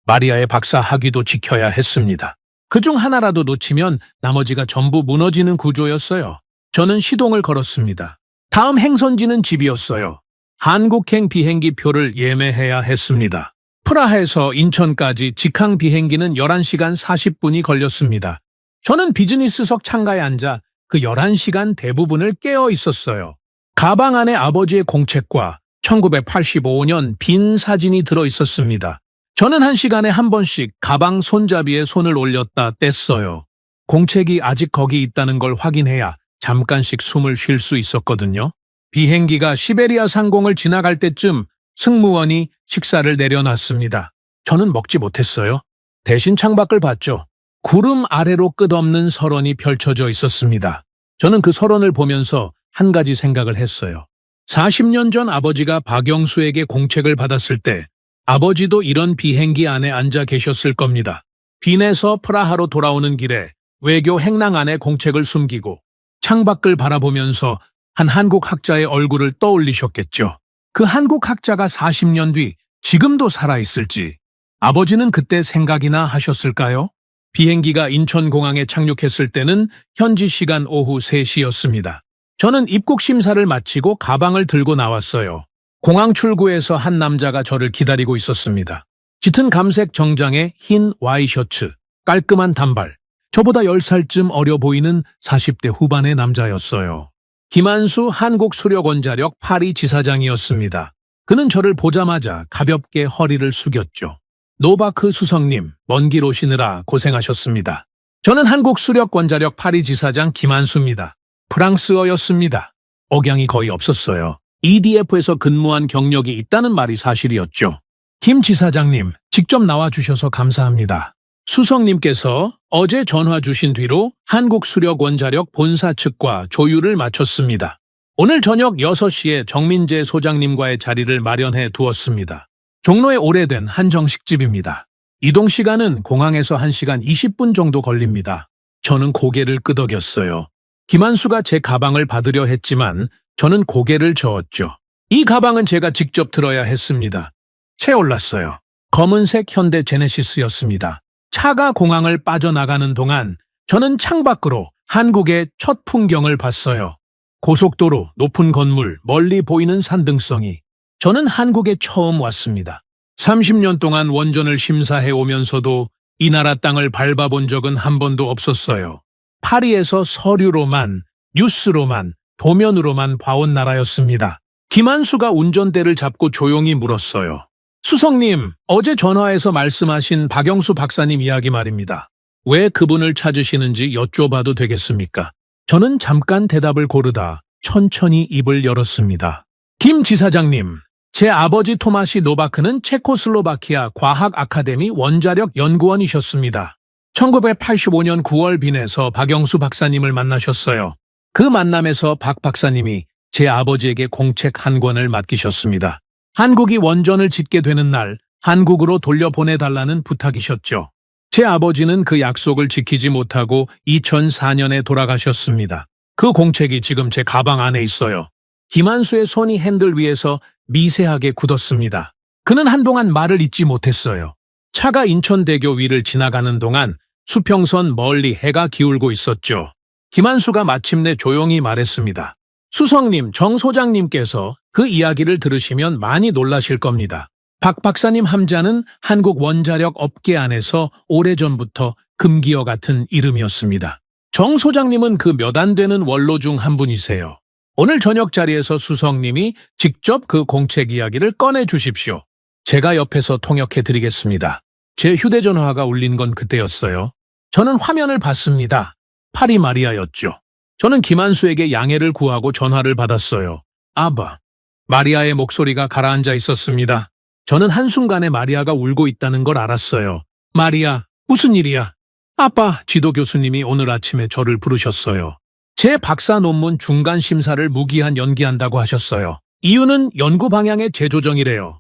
마리아의 박사 학위도 지켜야 했습니다. 그중 하나라도 놓치면 나머지가 전부 무너지는 구조였어요. 저는 시동을 걸었습니다. 다음 행선지는 집이었어요. 한국행 비행기 표를 예매해야 했습니다. 프라하에서 인천까지 직항 비행기는 11시간 40분이 걸렸습니다. 저는 비즈니스석 창가에 앉아 그 11시간 대부분을 깨어 있었어요. 가방 안에 아버지의 공책과 1985년 빈 사진이 들어 있었습니다. 저는 1시간에 한 번씩 가방 손잡이에 손을 올렸다 뗐어요. 공책이 아직 거기 있다는 걸 확인해야 잠깐씩 숨을 쉴 수 있었거든요. 비행기가 시베리아 상공을 지나갈 때쯤 승무원이 식사를 내려놨습니다. 저는 먹지 못했어요. 대신 창밖을 봤죠. 구름 아래로 끝없는 설원이 펼쳐져 있었습니다. 저는 그 설원을 보면서 한 가지 생각을 했어요. 40년 전 아버지가 박영수에게 공책을 받았을 때 아버지도 이런 비행기 안에 앉아 계셨을 겁니다. 빈에서 프라하로 돌아오는 길에 외교 행랑 안에 공책을 숨기고 창밖을 바라보면서 한 한국 학자의 얼굴을 떠올리셨겠죠. 그 한국 학자가 40년 뒤 지금도 살아있을지 아버지는 그때 생각이나 하셨을까요? 비행기가 인천공항에 착륙했을 때는 현지 시간 오후 3시였습니다. 저는 입국 심사를 마치고 가방을 들고 나왔어요. 공항 출구에서 한 남자가 저를 기다리고 있었습니다. 짙은 감색 정장에 흰 와이셔츠, 깔끔한 단발, 저보다 10살쯤 어려 보이는 40대 후반의 남자였어요. 김한수 한국수력원자력 파리 지사장이었습니다. 그는 저를 보자마자 가볍게 허리를 숙였죠. 노바크 수석님, 먼 길 오시느라 고생하셨습니다. 저는 한국수력원자력 파리 지사장 김한수입니다. 프랑스어였습니다. 억양이 거의 없었어요. EDF에서 근무한 경력이 있다는 말이 사실이었죠. 김 지사장님, 직접 나와주셔서 감사합니다. 수석님께서 어제 전화 주신 뒤로 한국수력원자력 본사 측과 조율을 마쳤습니다. 오늘 저녁 6시에 정민재 소장님과의 자리를 마련해 두었습니다. 종로에 오래된 한정식집입니다. 이동시간은 공항에서 1시간 20분 정도 걸립니다. 저는 고개를 끄덕였어요. 김한수가 제 가방을 받으려 했지만 저는 고개를 저었죠. 이 가방은 제가 직접 들어야 했습니다. 채올랐어요. 검은색 현대 제네시스였습니다. 차가 공항을 빠져나가는 동안 저는 창밖으로 한국의 첫 풍경을 봤어요. 고속도로, 높은 건물, 멀리 보이는 산등성이. 저는 한국에 처음 왔습니다. 30년 동안 원전을 심사해 오면서도 이 나라 땅을 밟아본 적은 한 번도 없었어요. 파리에서 서류로만, 뉴스로만, 도면으로만 봐온 나라였습니다. 김한수가 운전대를 잡고 조용히 물었어요. 수석님, 어제 전화해서 말씀하신 박영수 박사님 이야기 말입니다. 왜 그분을 찾으시는지 여쭤봐도 되겠습니까? 저는 잠깐 대답을 고르다 천천히 입을 열었습니다. 김 지사장님, 제 아버지 토마시 노바크는 체코슬로바키아 과학 아카데미 원자력 연구원이셨습니다. 1985년 9월 빈에서 박영수 박사님을 만나셨어요. 그 만남에서 박 박사님이 제 아버지에게 공책 한 권을 맡기셨습니다. 한국이 원전을 짓게 되는 날 한국으로 돌려보내달라는 부탁이셨죠. 제 아버지는 그 약속을 지키지 못하고 2004년에 돌아가셨습니다. 그 공책이 지금 제 가방 안에 있어요. 김한수의 손이 핸들 위에서 미세하게 굳었습니다. 그는 한동안 말을 잇지 못했어요. 차가 인천대교 위를 지나가는 동안 수평선 멀리 해가 기울고 있었죠. 김한수가 마침내 조용히 말했습니다. 수석님, 정 소장님께서 그 이야기를 들으시면 많이 놀라실 겁니다. 박 박사님 함자는 한국 원자력 업계 안에서 오래전부터 금기어 같은 이름이었습니다. 정 소장님은 그 몇 안 되는 원로 중 한 분이세요. 오늘 저녁 자리에서 수석님이 직접 그 공책 이야기를 꺼내 주십시오. 제가 옆에서 통역해 드리겠습니다. 제 휴대전화가 울린 건 그때였어요. 저는 화면을 봤습니다. 파리 마리아였죠. 저는 김한수에게 양해를 구하고 전화를 받았어요. 아바. 마리아의 목소리가 가라앉아 있었습니다. 저는 한순간에 마리아가 울고 있다는 걸 알았어요. 마리아, 무슨 일이야? 아빠, 지도 교수님이 오늘 아침에 저를 부르셨어요. 제 박사 논문 중간 심사를 무기한 연기한다고 하셨어요. 이유는 연구 방향의 재조정이래요.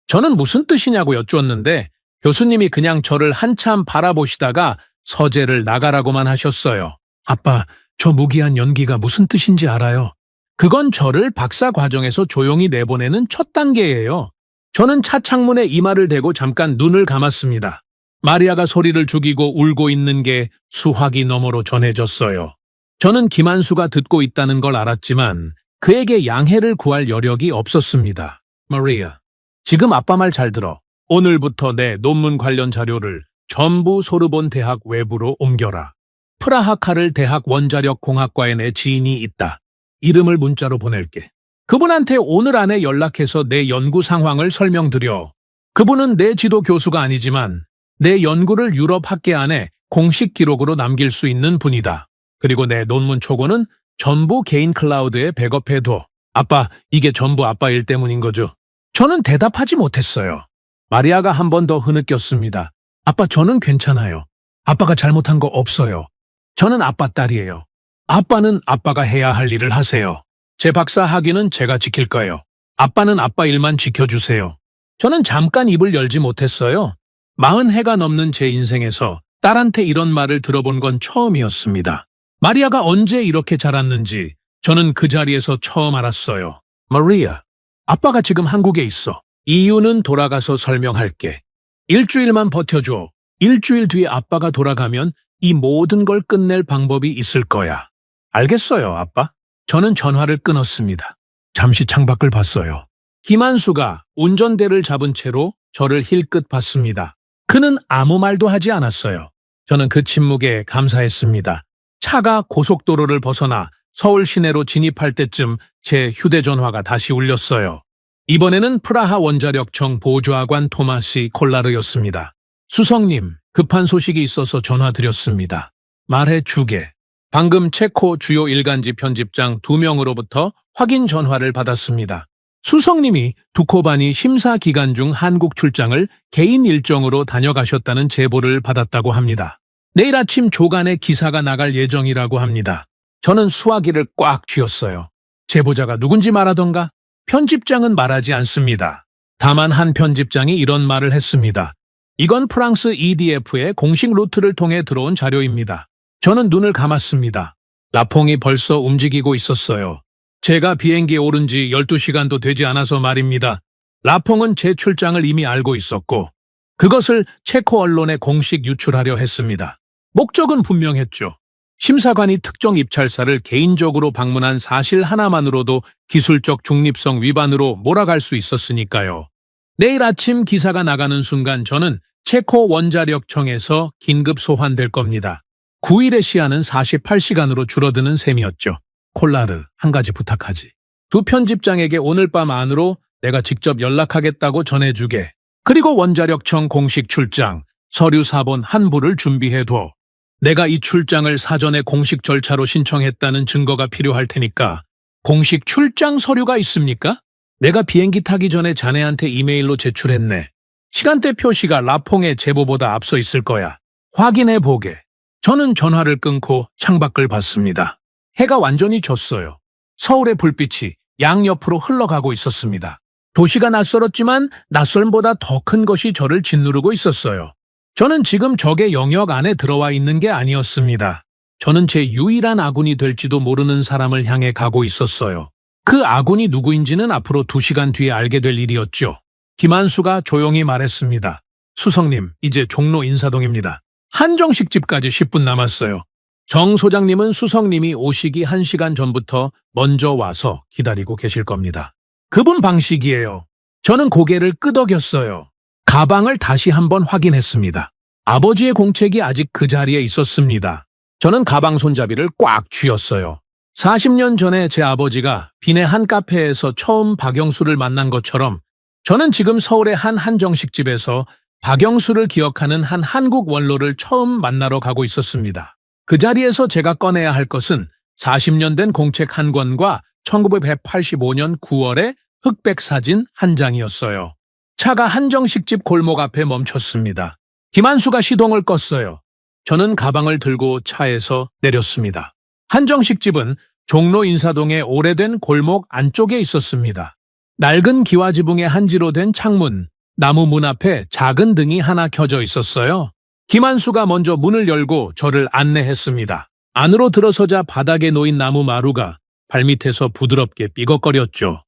저는 무슨 뜻이냐고 여쭈었는데 교수님이 그냥 저를 한참 바라보시다가 서재를 나가라고만 하셨어요. 아빠, 저 무기한 연기가 무슨 뜻인지 알아요? 그건 저를 박사 과정에서 조용히 내보내는 첫 단계예요. 저는 차 창문에 이마를 대고 잠깐 눈을 감았습니다. 마리아가 소리를 죽이고 울고 있는 게 수화기 너머로 전해졌어요. 저는 김한수가 듣고 있다는 걸 알았지만 그에게 양해를 구할 여력이 없었습니다. 마리아, 지금 아빠 말 잘 들어. 오늘부터 내 논문 관련 자료를 전부 소르본 대학 외부로 옮겨라. 프라하 카를 대학 원자력공학과에 내 지인이 있다. 이름을 문자로 보낼게. 그분한테 오늘 안에 연락해서 내 연구 상황을 설명드려. 그분은 내 지도 교수가 아니지만 내 연구를 유럽 학계 안에 공식 기록으로 남길 수 있는 분이다. 그리고 내 논문 초고는 전부 개인 클라우드에 백업해둬. 아빠, 이게 전부 아빠 일 때문인 거죠? 저는 대답하지 못했어요. 마리아가 한 번 더 흐느꼈습니다. 아빠, 저는 괜찮아요. 아빠가 잘못한 거 없어요. 저는 아빠 딸이에요. 아빠는 아빠가 해야 할 일을 하세요. 제 박사 학위는 제가 지킬 거예요. 아빠는 아빠 일만 지켜주세요. 저는 잠깐 입을 열지 못했어요. 40해가 넘는 제 인생에서 딸한테 이런 말을 들어본 건 처음이었습니다. 마리아가 언제 이렇게 자랐는지 저는 그 자리에서 처음 알았어요. 마리아, 아빠가 지금 한국에 있어. 이유는 돌아가서 설명할게. 일주일만 버텨줘. 일주일 뒤에 아빠가 돌아가면 이 모든 걸 끝낼 방법이 있을 거야. 알겠어요, 아빠? 저는 전화를 끊었습니다. 잠시 창밖을 봤어요. 김한수가 운전대를 잡은 채로 저를 힐끗 봤습니다. 그는 아무 말도 하지 않았어요. 저는 그 침묵에 감사했습니다. 차가 고속도로를 벗어나 서울 시내로 진입할 때쯤 제 휴대전화가 다시 울렸어요. 이번에는 프라하 원자력청 보좌관 토마시 콜라르였습니다. 수석님, 급한 소식이 있어서 전화드렸습니다. 말해주게. 방금 체코 주요 일간지 편집장 2명으로부터 확인 전화를 받았습니다. 수석님이 두코바니 심사 기간 중 한국 출장을 개인 일정으로 다녀가셨다는 제보를 받았다고 합니다. 내일 아침 조간에 기사가 나갈 예정이라고 합니다. 저는 수화기를 꽉 쥐었어요. 제보자가 누군지 말하던가? 편집장은 말하지 않습니다. 다만 한 편집장이 이런 말을 했습니다. 이건 프랑스 EDF의 공식 루트를 통해 들어온 자료입니다. 저는 눈을 감았습니다. 라퐁이 벌써 움직이고 있었어요. 제가 비행기에 오른 지 12시간도 되지 않아서 말입니다. 라퐁은 제 출장을 이미 알고 있었고 그것을 체코 언론에 공식 유출하려 했습니다. 목적은 분명했죠. 심사관이 특정 입찰사를 개인적으로 방문한 사실 하나만으로도 기술적 중립성 위반으로 몰아갈 수 있었으니까요. 내일 아침 기사가 나가는 순간 저는 체코 원자력청에서 긴급 소환될 겁니다. 9일의 시한은 48시간으로 줄어드는 셈이었죠. 콜라르, 한 가지 부탁하지. 두 편집장에게 오늘 밤 안으로 내가 직접 연락하겠다고 전해주게. 그리고 원자력청 공식 출장, 서류 사본 한 부를 준비해둬. 내가 이 출장을 사전에 공식 절차로 신청했다는 증거가 필요할 테니까 공식 출장 서류가 있습니까? 내가 비행기 타기 전에 자네한테 이메일로 제출했네. 시간대 표시가 라퐁의 제보보다 앞서 있을 거야. 확인해 보게. 저는 전화를 끊고 창밖을 봤습니다. 해가 완전히 졌어요. 서울의 불빛이 양옆으로 흘러가고 있었습니다. 도시가 낯설었지만 낯설보다 더 큰 것이 저를 짓누르고 있었어요. 저는 지금 적의 영역 안에 들어와 있는 게 아니었습니다. 저는 제 유일한 아군이 될지도 모르는 사람을 향해 가고 있었어요. 그 아군이 누구인지는 앞으로 2시간 뒤에 알게 될 일이었죠. 김한수가 조용히 말했습니다. 수석님, 이제 종로 인사동입니다. 한정식 집까지 10분 남았어요. 정 소장님은 수석님이 오시기 1시간 전부터 먼저 와서 기다리고 계실 겁니다. 그분 방식이에요. 저는 고개를 끄덕였어요. 가방을 다시 한번 확인했습니다. 아버지의 공책이 아직 그 자리에 있었습니다. 저는 가방 손잡이를 꽉 쥐었어요. 40년 전에 제 아버지가 빈의 한 카페에서 처음 박영수를 만난 것처럼 저는 지금 서울의 한 한정식 집에서 박영수를 기억하는 한 한국 원로를 처음 만나러 가고 있었습니다. 그 자리에서 제가 꺼내야 할 것은 40년 된 공책 한 권과 1985년 9월의 흑백 사진 한 장이었어요. 차가 한정식집 골목 앞에 멈췄습니다. 김한수가 시동을 껐어요. 저는 가방을 들고 차에서 내렸습니다. 한정식집은 종로 인사동의 오래된 골목 안쪽에 있었습니다. 낡은 기와지붕의 한지로 된 창문, 나무 문 앞에 작은 등이 하나 켜져 있었어요. 김한수가 먼저 문을 열고 저를 안내했습니다. 안으로 들어서자 바닥에 놓인 나무 마루가 발밑에서 부드럽게 삐걱거렸죠.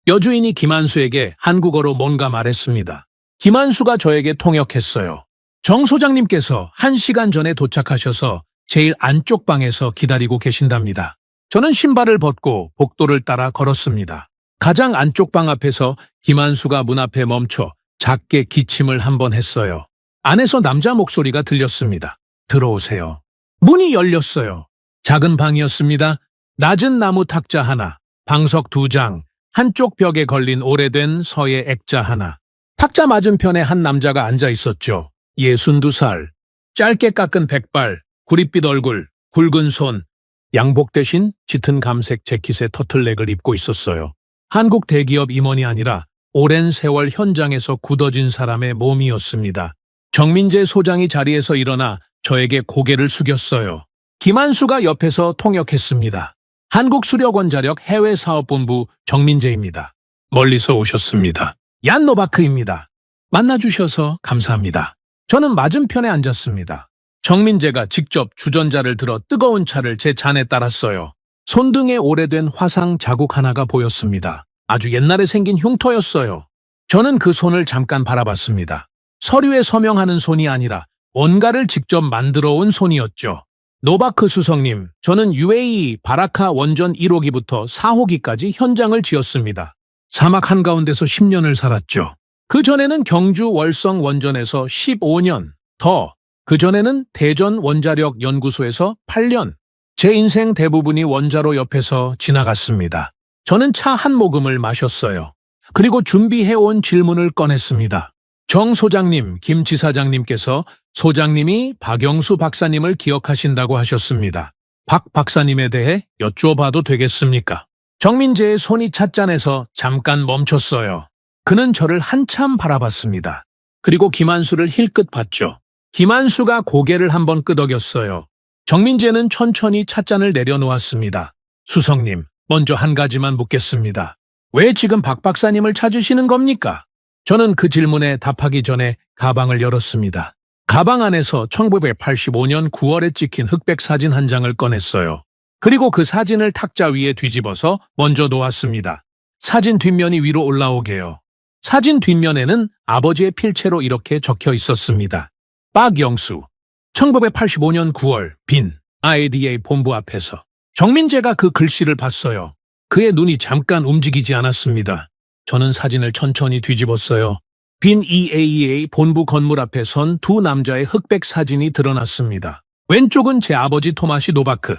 여주인이 김한수에게 한국어로 뭔가 말했습니다. 김한수가 저에게 통역했어요. 정 소장님께서 1시간 전에 도착하셔서 제일 안쪽 방에서 기다리고 계신답니다. 저는 신발을 벗고 복도를 따라 걸었습니다. 가장 안쪽 방 앞에서 김한수가 문 앞에 멈춰 작게 기침을 한번 했어요. 안에서 남자 목소리가 들렸습니다. 들어오세요. 문이 열렸어요. 작은 방이었습니다. 낮은 나무 탁자 하나, 방석 2장, 한쪽 벽에 걸린 오래된 서예 액자 하나. 탁자 맞은편에 한 남자가 앉아 있었죠. 62살, 짧게 깎은 백발, 구릿빛 얼굴, 굵은 손, 양복 대신 짙은 감색 재킷에 터틀넥을 입고 있었어요. 한국 대기업 임원이 아니라 오랜 세월 현장에서 굳어진 사람의 몸이었습니다. 정민재 소장이 자리에서 일어나 저에게 고개를 숙였어요. 김한수가 옆에서 통역했습니다. 한국수력원자력 해외사업본부 정민재입니다. 멀리서 오셨습니다. 얀 노바크입니다. 만나주셔서 감사합니다. 저는 맞은편에 앉았습니다. 정민재가 직접 주전자를 들어 뜨거운 차를 제 잔에 따랐어요. 손등에 오래된 화상 자국 하나가 보였습니다. 아주 옛날에 생긴 흉터였어요. 저는 그 손을 잠깐 바라봤습니다. 서류에 서명하는 손이 아니라 뭔가를 직접 만들어 온 손이었죠. 노바크 수석님, 저는 UAE 바라카 원전 1호기부터 4호기까지 현장을 지었습니다. 사막 한가운데서 10년을 살았죠. 그 전에는 경주 월성 원전에서 15년, 더 그전에는 대전 원자력 연구소에서 8년. 제 인생 대부분이 원자로 옆에서 지나갔습니다. 저는 차 한 모금을 마셨어요. 그리고 준비해온 질문을 꺼냈습니다. 정 소장님, 김 지사장님께서 소장님이 박영수 박사님을 기억하신다고 하셨습니다. 박 박사님에 대해 여쭤봐도 되겠습니까? 정민재의 손이 찻잔에서 잠깐 멈췄어요. 그는 저를 한참 바라봤습니다. 그리고 김한수를 힐끗 봤죠. 김한수가 고개를 한번 끄덕였어요. 정민재는 천천히 찻잔을 내려놓았습니다. 수석님, 먼저 한 가지만 묻겠습니다. 왜 지금 박 박사님을 찾으시는 겁니까? 저는 그 질문에 답하기 전에 가방을 열었습니다. 가방 안에서 1985년 9월에 찍힌 흑백 사진 한 장을 꺼냈어요. 그리고 그 사진을 탁자 위에 뒤집어서 먼저 놓았습니다. 사진 뒷면이 위로 올라오게요. 사진 뒷면에는 아버지의 필체로 이렇게 적혀 있었습니다. 박영수, 1985년 9월 빈 IADA 본부 앞에서. 정민재가 그 글씨를 봤어요. 그의 눈이 잠깐 움직이지 않았습니다. 저는 사진을 천천히 뒤집었어요. 빈 EAEA 본부 건물 앞에 선 두 남자의 흑백 사진이 드러났습니다. 왼쪽은 제 아버지 토마시 노바크,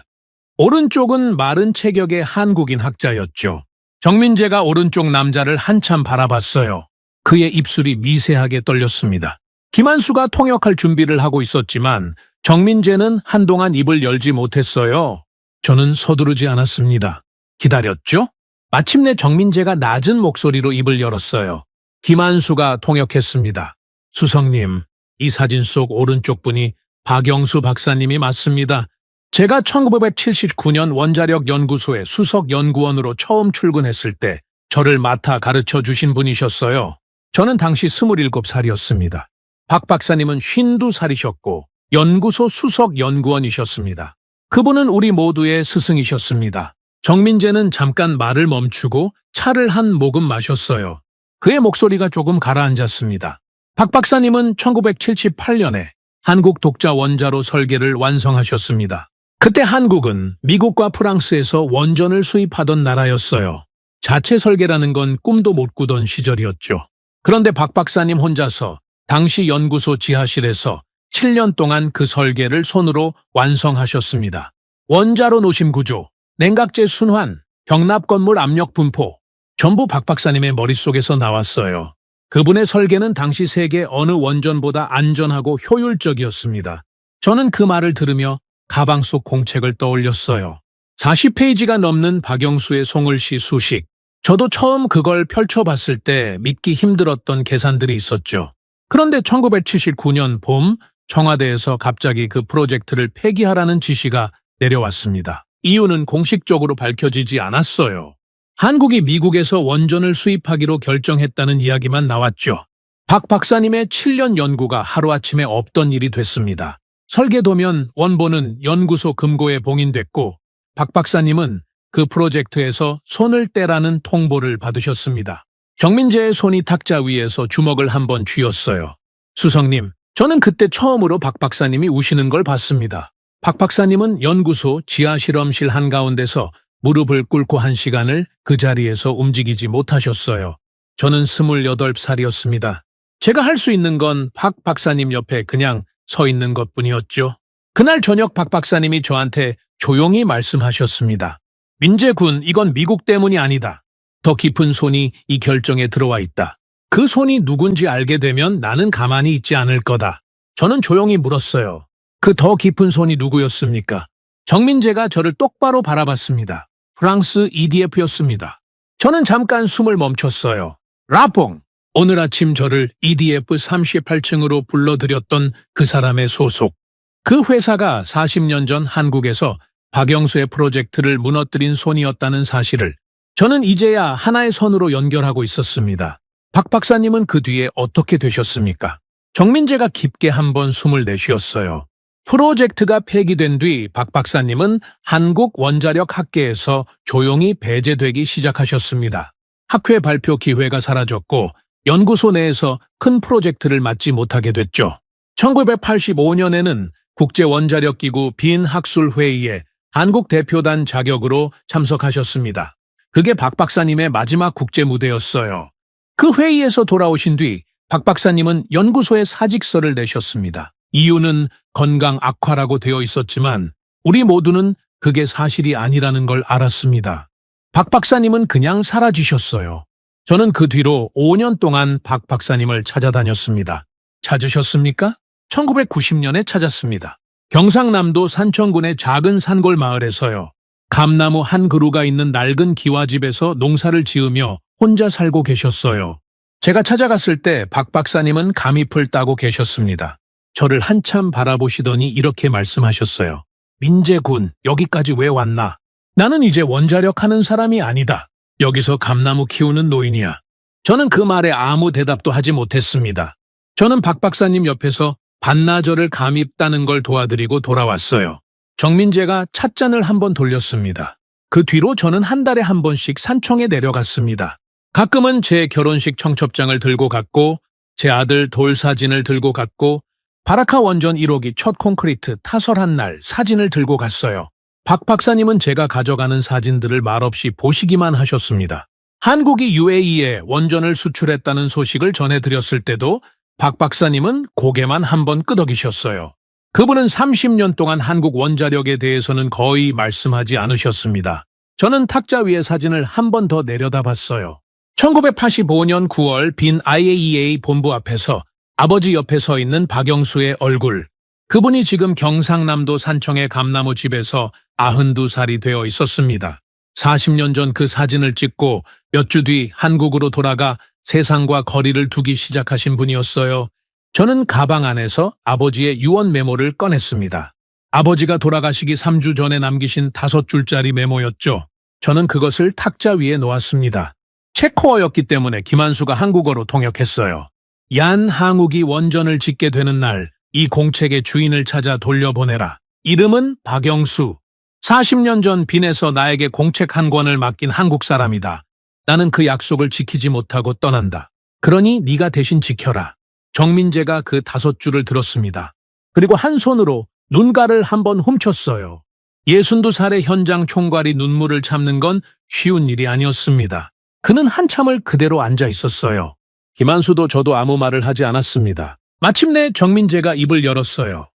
오른쪽은 마른 체격의 한국인 학자였죠. 정민재가 오른쪽 남자를 한참 바라봤어요. 그의 입술이 미세하게 떨렸습니다. 김한수가 통역할 준비를 하고 있었지만 정민재는 한동안 입을 열지 못했어요. 저는 서두르지 않았습니다. 기다렸죠? 마침내 정민재가 낮은 목소리로 입을 열었어요. 김한수가 통역했습니다. 수석님, 이 사진 속 오른쪽 분이 박영수 박사님이 맞습니다. 제가 1979년 원자력 연구소의 수석 연구원으로 처음 출근했을 때 저를 맡아 가르쳐 주신 분이셨어요. 저는 당시 27살이었습니다. 박 박사님은 52살이셨고 연구소 수석 연구원이셨습니다. 그분은 우리 모두의 스승이셨습니다. 정민재는 잠깐 말을 멈추고 차를 한 모금 마셨어요. 그의 목소리가 조금 가라앉았습니다. 박 박사님은 1978년에 한국 독자 원자로 설계를 완성하셨습니다. 그때 한국은 미국과 프랑스에서 원전을 수입하던 나라였어요. 자체 설계라는 건 꿈도 못 꾸던 시절이었죠. 그런데 박 박사님 혼자서 당시 연구소 지하실에서 7년 동안 그 설계를 손으로 완성하셨습니다. 원자로 노심 구조, 냉각제 순환, 병납 건물 압력 분포, 전부 박 박사님의 머릿속에서 나왔어요. 그분의 설계는 당시 세계 어느 원전보다 안전하고 효율적이었습니다. 저는 그 말을 들으며 가방 속 공책을 떠올렸어요. 40페이지가 넘는 박영수의 송을시 수식. 저도 처음 그걸 펼쳐봤을 때 믿기 힘들었던 계산들이 있었죠. 그런데 1979년 봄 청와대에서 갑자기 그 프로젝트를 폐기하라는 지시가 내려왔습니다. 이유는 공식적으로 밝혀지지 않았어요. 한국이 미국에서 원전을 수입하기로 결정했다는 이야기만 나왔죠. 박 박사님의 7년 연구가 하루아침에 없던 일이 됐습니다. 설계도면 원본은 연구소 금고에 봉인됐고 박 박사님은 그 프로젝트에서 손을 떼라는 통보를 받으셨습니다. 정민재의 손이 탁자 위에서 주먹을 한번 쥐었어요. 수석님, 저는 그때 처음으로 박 박사님이 우시는 걸 봤습니다. 박 박사님은 연구소 지하실험실 한가운데서 무릎을 꿇고 1시간을 그 자리에서 움직이지 못하셨어요. 저는 28살이었습니다. 제가 할 수 있는 건 박 박사님 옆에 그냥 서 있는 것뿐이었죠. 그날 저녁 박 박사님이 저한테 조용히 말씀하셨습니다. 민재군, 이건 미국 때문이 아니다. 더 깊은 손이 이 결정에 들어와 있다. 그 손이 누군지 알게 되면 나는 가만히 있지 않을 거다. 저는 조용히 물었어요. 그 더 깊은 손이 누구였습니까? 정민재가 저를 똑바로 바라봤습니다. 프랑스 EDF였습니다. 저는 잠깐 숨을 멈췄어요. 라퐁! 오늘 아침 저를 EDF 38층으로 불러들였던 그 사람의 소속. 그 회사가 40년 전 한국에서 박영수의 프로젝트를 무너뜨린 손이었다는 사실을 저는 이제야 하나의 선으로 연결하고 있었습니다. 박 박사님은 그 뒤에 어떻게 되셨습니까? 정민재가 깊게 한번 숨을 내쉬었어요. 프로젝트가 폐기된 뒤 박 박사님은 한국원자력학계에서 조용히 배제되기 시작하셨습니다. 학회 발표 기회가 사라졌고 연구소 내에서 큰 프로젝트를 맡지 못하게 됐죠. 1985년에는 국제원자력기구 빈학술회의에 한국 대표단 자격으로 참석하셨습니다. 그게 박 박사님의 마지막 국제 무대였어요. 그 회의에서 돌아오신 뒤 박 박사님은 연구소에 사직서를 내셨습니다. 이유는 건강 악화라고 되어 있었지만 우리 모두는 그게 사실이 아니라는 걸 알았습니다. 박 박사님은 그냥 사라지셨어요. 저는 그 뒤로 5년 동안 박 박사님을 찾아다녔습니다. 찾으셨습니까? 1990년에 찾았습니다. 경상남도 산청군의 작은 산골 마을에서요. 감나무 한 그루가 있는 낡은 기와집에서 농사를 지으며 혼자 살고 계셨어요. 제가 찾아갔을 때 박 박사님은 감잎을 따고 계셨습니다. 저를 한참 바라보시더니 이렇게 말씀하셨어요. 민재군, 여기까지 왜 왔나? 나는 이제 원자력 하는 사람이 아니다. 여기서 감나무 키우는 노인이야. 저는 그 말에 아무 대답도 하지 못했습니다. 저는 박 박사님 옆에서 반나절을 감잎 따는 걸 도와드리고 돌아왔어요. 정민재가 찻잔을 한번 돌렸습니다. 그 뒤로 저는 한 달에 한 번씩 산청에 내려갔습니다. 가끔은 제 결혼식 청첩장을 들고 갔고 제 아들 돌 사진을 들고 갔고 바라카 원전 1호기 첫 콘크리트 타설한 날 사진을 들고 갔어요. 박 박사님은 제가 가져가는 사진들을 말없이 보시기만 하셨습니다. 한국이 UAE에 원전을 수출했다는 소식을 전해드렸을 때도 박 박사님은 고개만 한번 끄덕이셨어요. 그분은 30년 동안 한국 원자력에 대해서는 거의 말씀하지 않으셨습니다. 저는 탁자 위의 사진을 한 번 더 내려다봤어요. 1985년 9월 빈 IAEA 본부 앞에서 아버지 옆에 서 있는 박영수의 얼굴. 그분이 지금 경상남도 산청의 감나무 집에서 92살이 되어 있었습니다. 40년 전 그 사진을 찍고 몇 주 뒤 한국으로 돌아가 세상과 거리를 두기 시작하신 분이었어요. 저는 가방 안에서 아버지의 유언 메모를 꺼냈습니다. 아버지가 돌아가시기 3주 전에 남기신 5줄짜리 메모였죠. 저는 그것을 탁자 위에 놓았습니다. 체코어였기 때문에 김한수가 한국어로 통역했어요. 얀 항욱이 원전을 짓게 되는 날 이 공책의 주인을 찾아 돌려보내라. 이름은 박영수. 40년 전 빈에서 나에게 공책 한 권을 맡긴 한국 사람이다. 나는 그 약속을 지키지 못하고 떠난다. 그러니 네가 대신 지켜라. 정민재가 그 5줄을 들었습니다. 그리고 한 손으로 눈가를 한번 훔쳤어요. 62살의 현장 총괄이 눈물을 참는 건 쉬운 일이 아니었습니다. 그는 한참을 그대로 앉아 있었어요. 김한수도 저도 아무 말을 하지 않았습니다. 마침내 정민재가 입을 열었어요.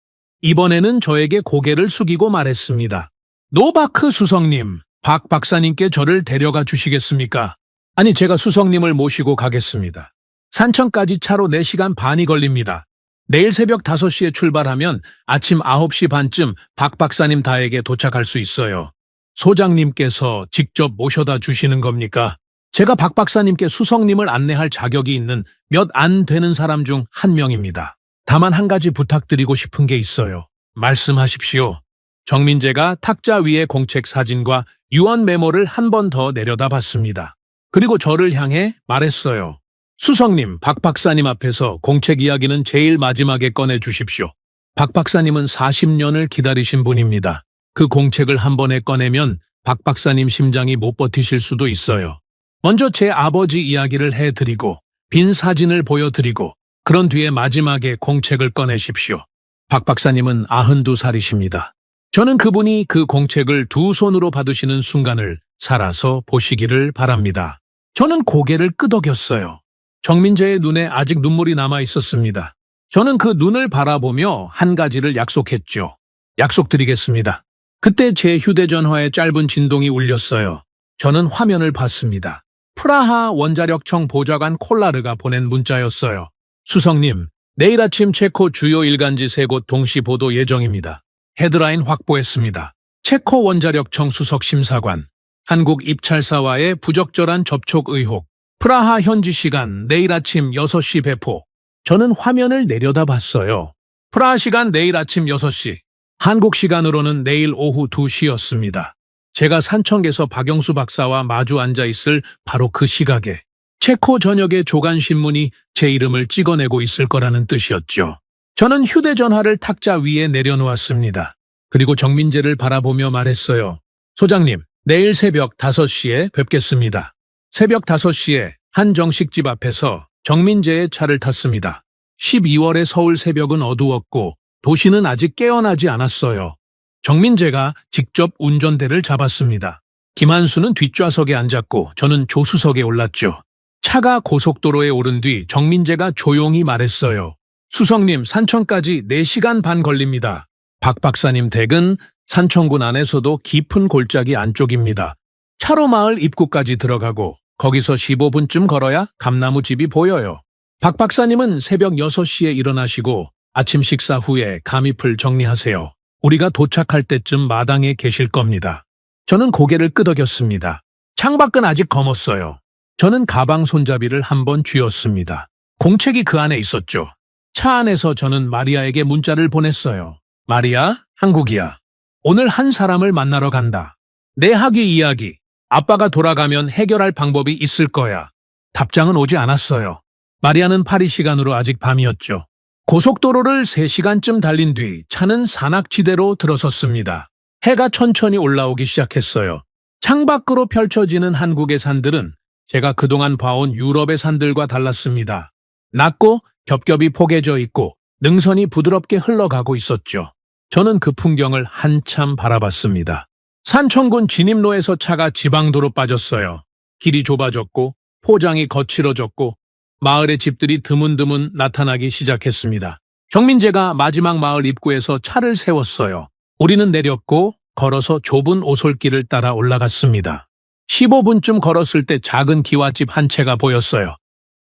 이번에는 저에게 고개를 숙이고 말했습니다. 노바크 수석님, 박 박사님께 저를 데려가 주시겠습니까? 아니, 제가 수석님을 모시고 가겠습니다. 산천까지 차로 4시간 반이 걸립니다. 내일 새벽 5시에 출발하면 아침 9시 반쯤 박 박사님 댁에 도착할 수 있어요. 소장님께서 직접 모셔다 주시는 겁니까? 제가 박 박사님께 수석님을 안내할 자격이 있는 몇 안 되는 사람 중 한 명입니다. 다만 한 가지 부탁드리고 싶은 게 있어요. 말씀하십시오. 정민재가 탁자 위에 공책 사진과 유언 메모를 한 번 더 내려다봤습니다. 그리고 저를 향해 말했어요. 수석님, 박 박사님 앞에서 공책 이야기는 제일 마지막에 꺼내 주십시오. 박 박사님은 40년을 기다리신 분입니다. 그 공책을 한 번에 꺼내면 박 박사님 심장이 못 버티실 수도 있어요. 먼저 제 아버지 이야기를 해드리고 빈 사진을 보여드리고 그런 뒤에 마지막에 공책을 꺼내십시오. 박 박사님은 92살이십니다. 저는 그분이 그 공책을 2손으로 받으시는 순간을 살아서 보시기를 바랍니다. 저는 고개를 끄덕였어요. 정민재의 눈에 아직 눈물이 남아 있었습니다. 저는 그 눈을 바라보며 한 가지를 약속했죠. 약속드리겠습니다. 그때 제 휴대전화에 짧은 진동이 울렸어요. 저는 화면을 봤습니다. 프라하 원자력청 보좌관 콜라르가 보낸 문자였어요. 수석님, 내일 아침 체코 주요 일간지 3곳 동시 보도 예정입니다. 헤드라인 확보했습니다. 체코 원자력청 수석 심사관, 한국 입찰사와의 부적절한 접촉 의혹, 프라하 현지 시간 내일 아침 6시 배포. 저는 화면을 내려다봤어요. 프라하 시간 내일 아침 6시, 한국 시간으로는 내일 오후 2시였습니다. 제가 산청에서 박영수 박사와 마주 앉아 있을 바로 그 시각에 체코 전역의 조간신문이 제 이름을 찍어내고 있을 거라는 뜻이었죠. 저는 휴대전화를 탁자 위에 내려놓았습니다. 그리고 정민재를 바라보며 말했어요. 소장님, 내일 새벽 5시에 뵙겠습니다. 새벽 5시에 한 정식집 앞에서 정민재의 차를 탔습니다. 12월의 서울 새벽은 어두웠고 도시는 아직 깨어나지 않았어요. 정민재가 직접 운전대를 잡았습니다. 김한수는 뒷좌석에 앉았고 저는 조수석에 올랐죠. 차가 고속도로에 오른 뒤 정민재가 조용히 말했어요. 수석님, 산천까지 4시간 반 걸립니다. 박 박사님 댁은 산천군 안에서도 깊은 골짜기 안쪽입니다. 차로 마을 입구까지 들어가고 거기서 15분쯤 걸어야 감나무 집이 보여요. 박 박사님은 새벽 6시에 일어나시고 아침 식사 후에 감잎을 정리하세요. 우리가 도착할 때쯤 마당에 계실 겁니다. 저는 고개를 끄덕였습니다. 창밖은 아직 검었어요. 저는 가방 손잡이를 한번 쥐었습니다. 공책이 그 안에 있었죠. 차 안에서 저는 마리아에게 문자를 보냈어요. 마리아, 한국이야. 오늘 한 사람을 만나러 간다. 내 학위 이야기. 아빠가 돌아가면 해결할 방법이 있을 거야. 답장은 오지 않았어요. 마리아는 파리 시간으로 아직 밤이었죠. 고속도로를 3시간쯤 달린 뒤 차는 산악지대로 들어섰습니다. 해가 천천히 올라오기 시작했어요. 창밖으로 펼쳐지는 한국의 산들은 제가 그동안 봐온 유럽의 산들과 달랐습니다. 낮고 겹겹이 포개져 있고 능선이 부드럽게 흘러가고 있었죠. 저는 그 풍경을 한참 바라봤습니다. 산천군 진입로에서 차가 지방도로 빠졌어요. 길이 좁아졌고 포장이 거칠어졌고 마을의 집들이 드문드문 나타나기 시작했습니다. 정민재가 마지막 마을 입구에서 차를 세웠어요. 우리는 내렸고 걸어서 좁은 오솔길을 따라 올라갔습니다. 15분쯤 걸었을 때 작은 기와집 한 채가 보였어요.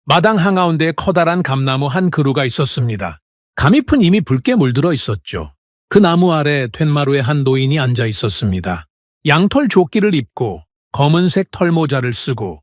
마당 한가운데에 커다란 감나무 한 그루가 있었습니다. 감잎은 이미 붉게 물들어 있었죠. 그 나무 아래 툇마루에 한 노인이 앉아 있었습니다. 양털 조끼를 입고 검은색 털모자를 쓰고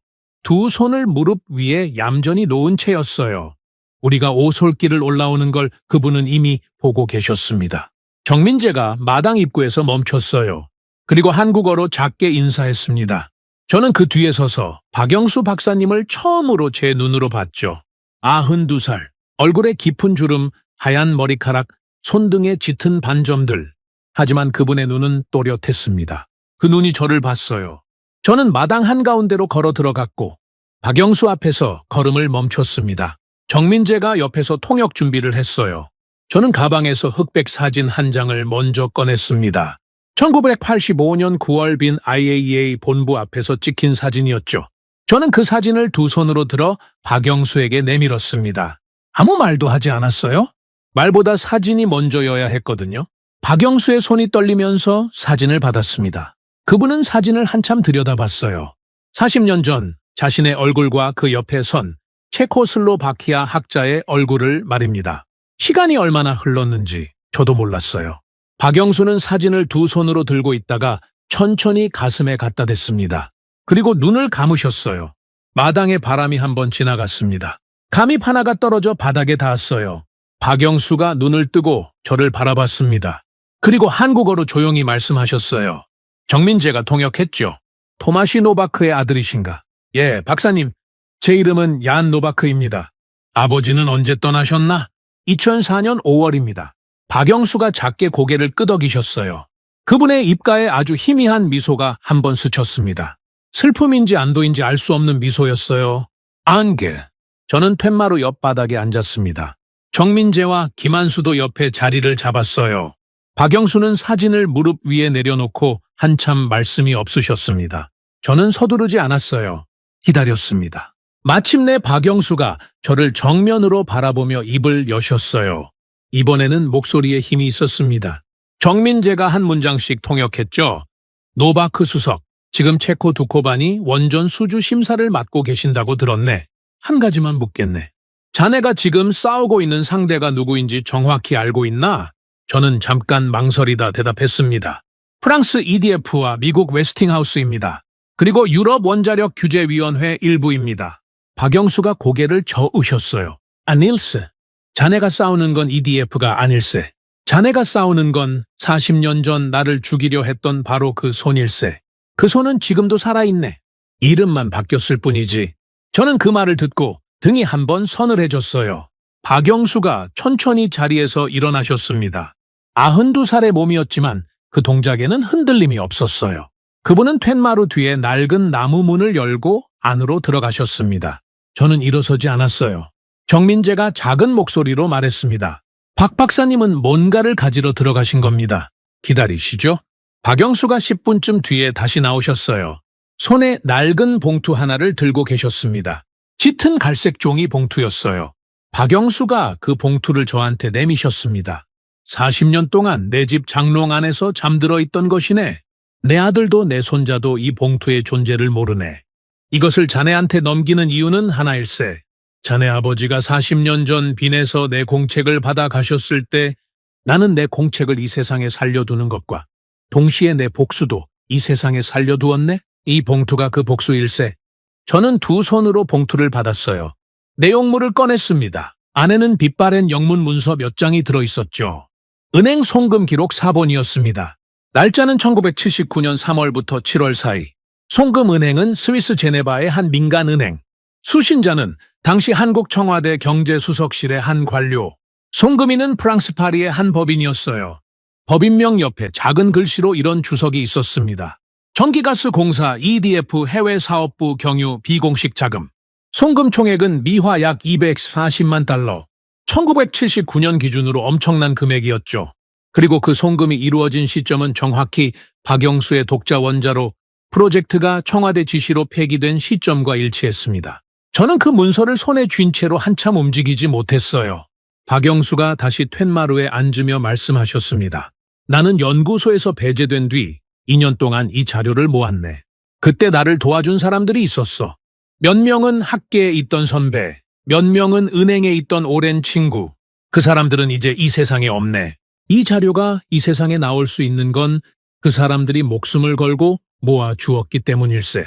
2 손을 무릎 위에 얌전히 놓은 채였어요. 우리가 오솔길을 올라오는 걸 그분은 이미 보고 계셨습니다. 정민재가 마당 입구에서 멈췄어요. 그리고 한국어로 작게 인사했습니다. 저는 그 뒤에 서서 박영수 박사님을 처음으로 제 눈으로 봤죠. 92살, 얼굴에 깊은 주름, 하얀 머리카락, 손등에 짙은 반점들. 하지만 그분의 눈은 또렷했습니다. 그 눈이 저를 봤어요. 저는 마당 한가운데로 걸어 들어갔고 박영수 앞에서 걸음을 멈췄습니다. 정민재가 옆에서 통역 준비를 했어요. 저는 가방에서 흑백 사진 한 장을 먼저 꺼냈습니다. 1985년 9월 빈 IAEA 본부 앞에서 찍힌 사진이었죠. 저는 그 사진을 두 손으로 들어 박영수에게 내밀었습니다. 아무 말도 하지 않았어요? 말보다 사진이 먼저여야 했거든요. 박영수의 손이 떨리면서 사진을 받았습니다. 그분은 사진을 한참 들여다봤어요. 40년 전 자신의 얼굴과 그 옆에 선 체코슬로바키아 학자의 얼굴을 말입니다. 시간이 얼마나 흘렀는지 저도 몰랐어요. 박영수는 사진을 두 손으로 들고 있다가 천천히 가슴에 갖다 댔습니다. 그리고 눈을 감으셨어요. 마당에 바람이 한번 지나갔습니다. 감입 하나가 떨어져 바닥에 닿았어요. 박영수가 눈을 뜨고 저를 바라봤습니다. 그리고 한국어로 조용히 말씀하셨어요. 정민재가 통역했죠. 토마시 노바크의 아들이신가? 예, 박사님. 제 이름은 얀 노바크입니다. 아버지는 언제 떠나셨나? 2004년 5월입니다. 박영수가 작게 고개를 끄덕이셨어요. 그분의 입가에 아주 희미한 미소가 한번 스쳤습니다. 슬픔인지 안도인지 알 수 없는 미소였어요. 안개. 저는 퇴마루 옆바닥에 앉았습니다. 정민재와 김한수도 옆에 자리를 잡았어요. 박영수는 사진을 무릎 위에 내려놓고 한참 말씀이 없으셨습니다. 저는 서두르지 않았어요. 기다렸습니다. 마침내 박영수가 저를 정면으로 바라보며 입을 여셨어요. 이번에는 목소리에 힘이 있었습니다. 정민재가 한 문장씩 통역했죠. 노바크 수석, 지금 체코 두코반이 원전 수주 심사를 맡고 계신다고 들었네. 한 가지만 묻겠네. 자네가 지금 싸우고 있는 상대가 누구인지 정확히 알고 있나? 저는 잠깐 망설이다 대답했습니다. 프랑스 EDF와 미국 웨스팅하우스입니다. 그리고 유럽 원자력 규제위원회 일부입니다. 박영수가 고개를 저으셨어요. 닐스, 자네가 싸우는 건 EDF가 아닐세. 자네가 싸우는 건 40년 전 나를 죽이려 했던 바로 그 손일세. 그 손은 지금도 살아있네. 이름만 바뀌었을 뿐이지. 저는 그 말을 듣고 등이 한번 서늘해졌어요. 박영수가 천천히 자리에서 일어나셨습니다. 92살의 몸이었지만 그 동작에는 흔들림이 없었어요. 그분은 퇴마루 뒤에 낡은 나무 문을 열고 안으로 들어가셨습니다. 저는 일어서지 않았어요. 정민재가 작은 목소리로 말했습니다. 박 박사님은 뭔가를 가지러 들어가신 겁니다. 기다리시죠. 박영수가 10분쯤 뒤에 다시 나오셨어요. 손에 낡은 봉투 하나를 들고 계셨습니다. 짙은 갈색 종이 봉투였어요. 박영수가 그 봉투를 저한테 내미셨습니다. 40년 동안 내 집 장롱 안에서 잠들어 있던 것이네. 내 아들도 내 손자도 이 봉투의 존재를 모르네. 이것을 자네한테 넘기는 이유는 하나일세. 자네 아버지가 40년 전 빈에서 내 공책을 받아 가셨을 때 나는 내 공책을 이 세상에 살려두는 것과 동시에 내 복수도 이 세상에 살려두었네. 이 봉투가 그 복수일세. 저는 두 손으로 봉투를 받았어요. 내용물을 꺼냈습니다. 안에는 빛바랜 영문 문서 몇 장이 들어있었죠. 은행 송금 기록 4번이었습니다. 날짜는 1979년 3월부터 7월 사이. 송금은행은 스위스 제네바의 한 민간은행. 수신자는 당시 한국 청와대 경제수석실의 한 관료. 송금인은 프랑스 파리의 한 법인이었어요. 법인명 옆에 작은 글씨로 이런 주석이 있었습니다. 전기가스공사 EDF 해외사업부 경유 비공식 자금. 송금 총액은 미화 약 240만 달러. 1979년 기준으로 엄청난 금액이었죠. 그리고 그 송금이 이루어진 시점은 정확히 박영수의 독자 원자로 프로젝트가 청와대 지시로 폐기된 시점과 일치했습니다. 저는 그 문서를 손에 쥔 채로 한참 움직이지 못했어요. 박영수가 다시 퇴마루에 앉으며 말씀하셨습니다. 나는 연구소에서 배제된 뒤 2년 동안 이 자료를 모았네. 그때 나를 도와준 사람들이 있었어. 몇 명은 학계에 있던 선배, 몇 명은 은행에 있던 오랜 친구. 그 사람들은 이제 이 세상에 없네. 이 자료가 이 세상에 나올 수 있는 건 그 사람들이 목숨을 걸고 모아 주었기 때문일세.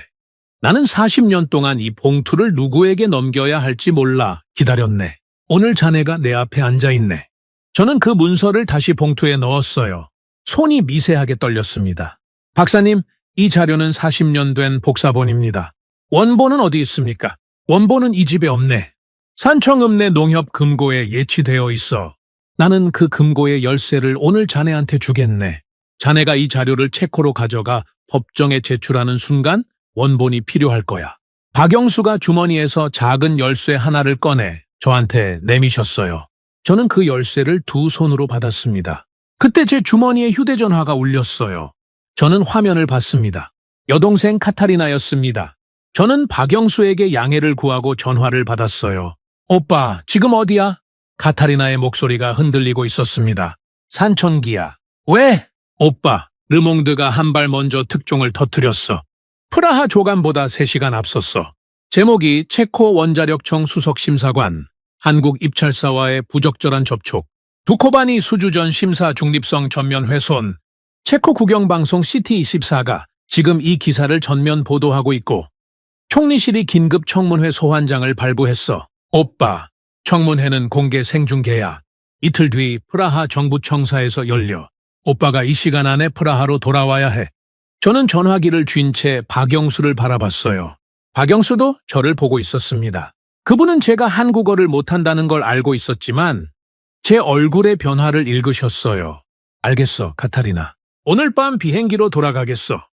나는 40년 동안 이 봉투를 누구에게 넘겨야 할지 몰라 기다렸네. 오늘 자네가 내 앞에 앉아있네. 저는 그 문서를 다시 봉투에 넣었어요. 손이 미세하게 떨렸습니다. 박사님, 이 자료는 40년 된 복사본입니다. 원본은 어디 있습니까? 원본은 이 집에 없네. 산청읍내 농협금고에 예치되어 있어. 나는 그 금고의 열쇠를 오늘 자네한테 주겠네. 자네가 이 자료를 체코로 가져가 법정에 제출하는 순간 원본이 필요할 거야. 박영수가 주머니에서 작은 열쇠 하나를 꺼내 저한테 내미셨어요. 저는 그 열쇠를 두 손으로 받았습니다. 그때 제 주머니에 휴대전화가 울렸어요. 저는 화면을 봤습니다. 여동생 카타리나였습니다. 저는 박영수에게 양해를 구하고 전화를 받았어요. 오빠, 지금 어디야? 카타리나의 목소리가 흔들리고 있었습니다. 산천기야. 왜? 오빠, 르몽드가 한 발 먼저 특종을 터뜨렸어. 프라하 조간보다 3시간 앞섰어. 제목이 체코 원자력청 수석심사관, 한국 입찰사와의 부적절한 접촉, 두코바니 수주전 심사 중립성 전면 훼손, 체코 국영방송 CT24가 지금 이 기사를 전면 보도하고 있고 총리실이 긴급 청문회 소환장을 발부했어. 오빠, 청문회는 공개 생중계야. 이틀 뒤 프라하 정부청사에서 열려. 오빠가 이 시간 안에 프라하로 돌아와야 해. 저는 전화기를 쥔 채 박영수를 바라봤어요. 박영수도 저를 보고 있었습니다. 그분은 제가 한국어를 못한다는 걸 알고 있었지만 제 얼굴의 변화를 읽으셨어요. 알겠어, 카타리나. 오늘 밤 비행기로 돌아가겠어.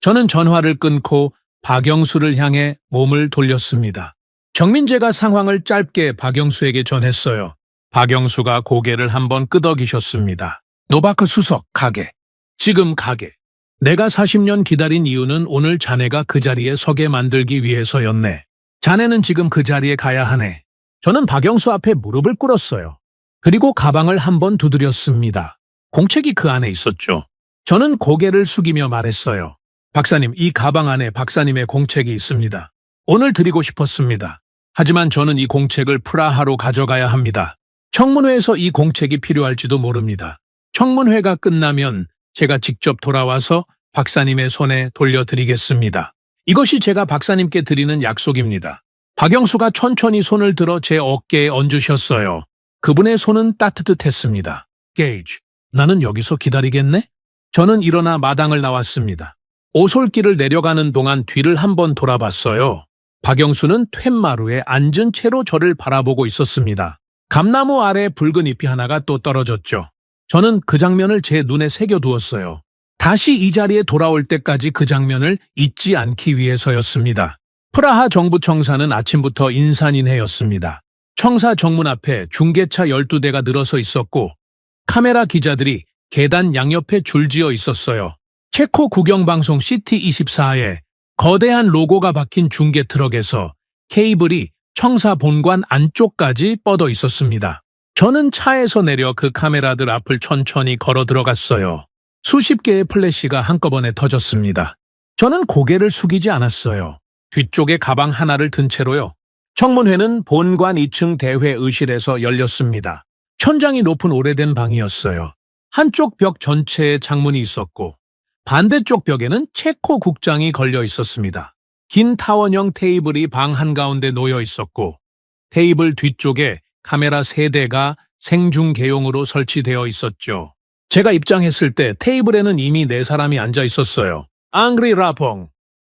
저는 전화를 끊고 박영수를 향해 몸을 돌렸습니다. 정민재가 상황을 짧게 박영수에게 전했어요. 박영수가 고개를 한번 끄덕이셨습니다. 노바크 수석, 가게. 지금 가게. 내가 40년 기다린 이유는 오늘 자네가 그 자리에 서게 만들기 위해서였네. 자네는 지금 그 자리에 가야 하네. 저는 박영수 앞에 무릎을 꿇었어요. 그리고 가방을 한번 두드렸습니다. 공책이 그 안에 있었죠. 저는 고개를 숙이며 말했어요. 박사님, 이 가방 안에 박사님의 공책이 있습니다. 오늘 드리고 싶었습니다. 하지만 저는 이 공책을 프라하로 가져가야 합니다. 청문회에서 이 공책이 필요할지도 모릅니다. 청문회가 끝나면 제가 직접 돌아와서 박사님의 손에 돌려드리겠습니다. 이것이 제가 박사님께 드리는 약속입니다. 박영수가 천천히 손을 들어 제 어깨에 얹으셨어요. 그분의 손은 따뜻했습니다. 게이지, 나는 여기서 기다리겠네? 저는 일어나 마당을 나왔습니다. 오솔길을 내려가는 동안 뒤를 한번 돌아봤어요. 박영수는 툇마루에 앉은 채로 저를 바라보고 있었습니다. 감나무 아래 붉은 잎이 하나가 또 떨어졌죠. 저는 그 장면을 제 눈에 새겨두었어요. 다시 이 자리에 돌아올 때까지 그 장면을 잊지 않기 위해서였습니다. 프라하 정부청사는 아침부터 인산인해였습니다. 청사 정문 앞에 중계차 12대가 늘어서 있었고 카메라 기자들이 계단 양옆에 줄지어 있었어요. 체코 국영방송 CT24에 거대한 로고가 박힌 중계 트럭에서 케이블이 청사 본관 안쪽까지 뻗어 있었습니다. 저는 차에서 내려 그 카메라들 앞을 천천히 걸어 들어갔어요. 수십 개의 플래시가 한꺼번에 터졌습니다. 저는 고개를 숙이지 않았어요. 뒤쪽에 가방 하나를 든 채로요. 청문회는 본관 2층 대회의실에서 열렸습니다. 천장이 높은 오래된 방이었어요. 한쪽 벽 전체에 창문이 있었고 반대쪽 벽에는 체코 국장이 걸려 있었습니다. 긴 타원형 테이블이 방 한가운데 놓여 있었고 테이블 뒤쪽에 카메라 3대가 생중계용으로 설치되어 있었죠. 제가 입장했을 때 테이블에는 이미 4사람이 앉아 있었어요. 앙그리 라퐁.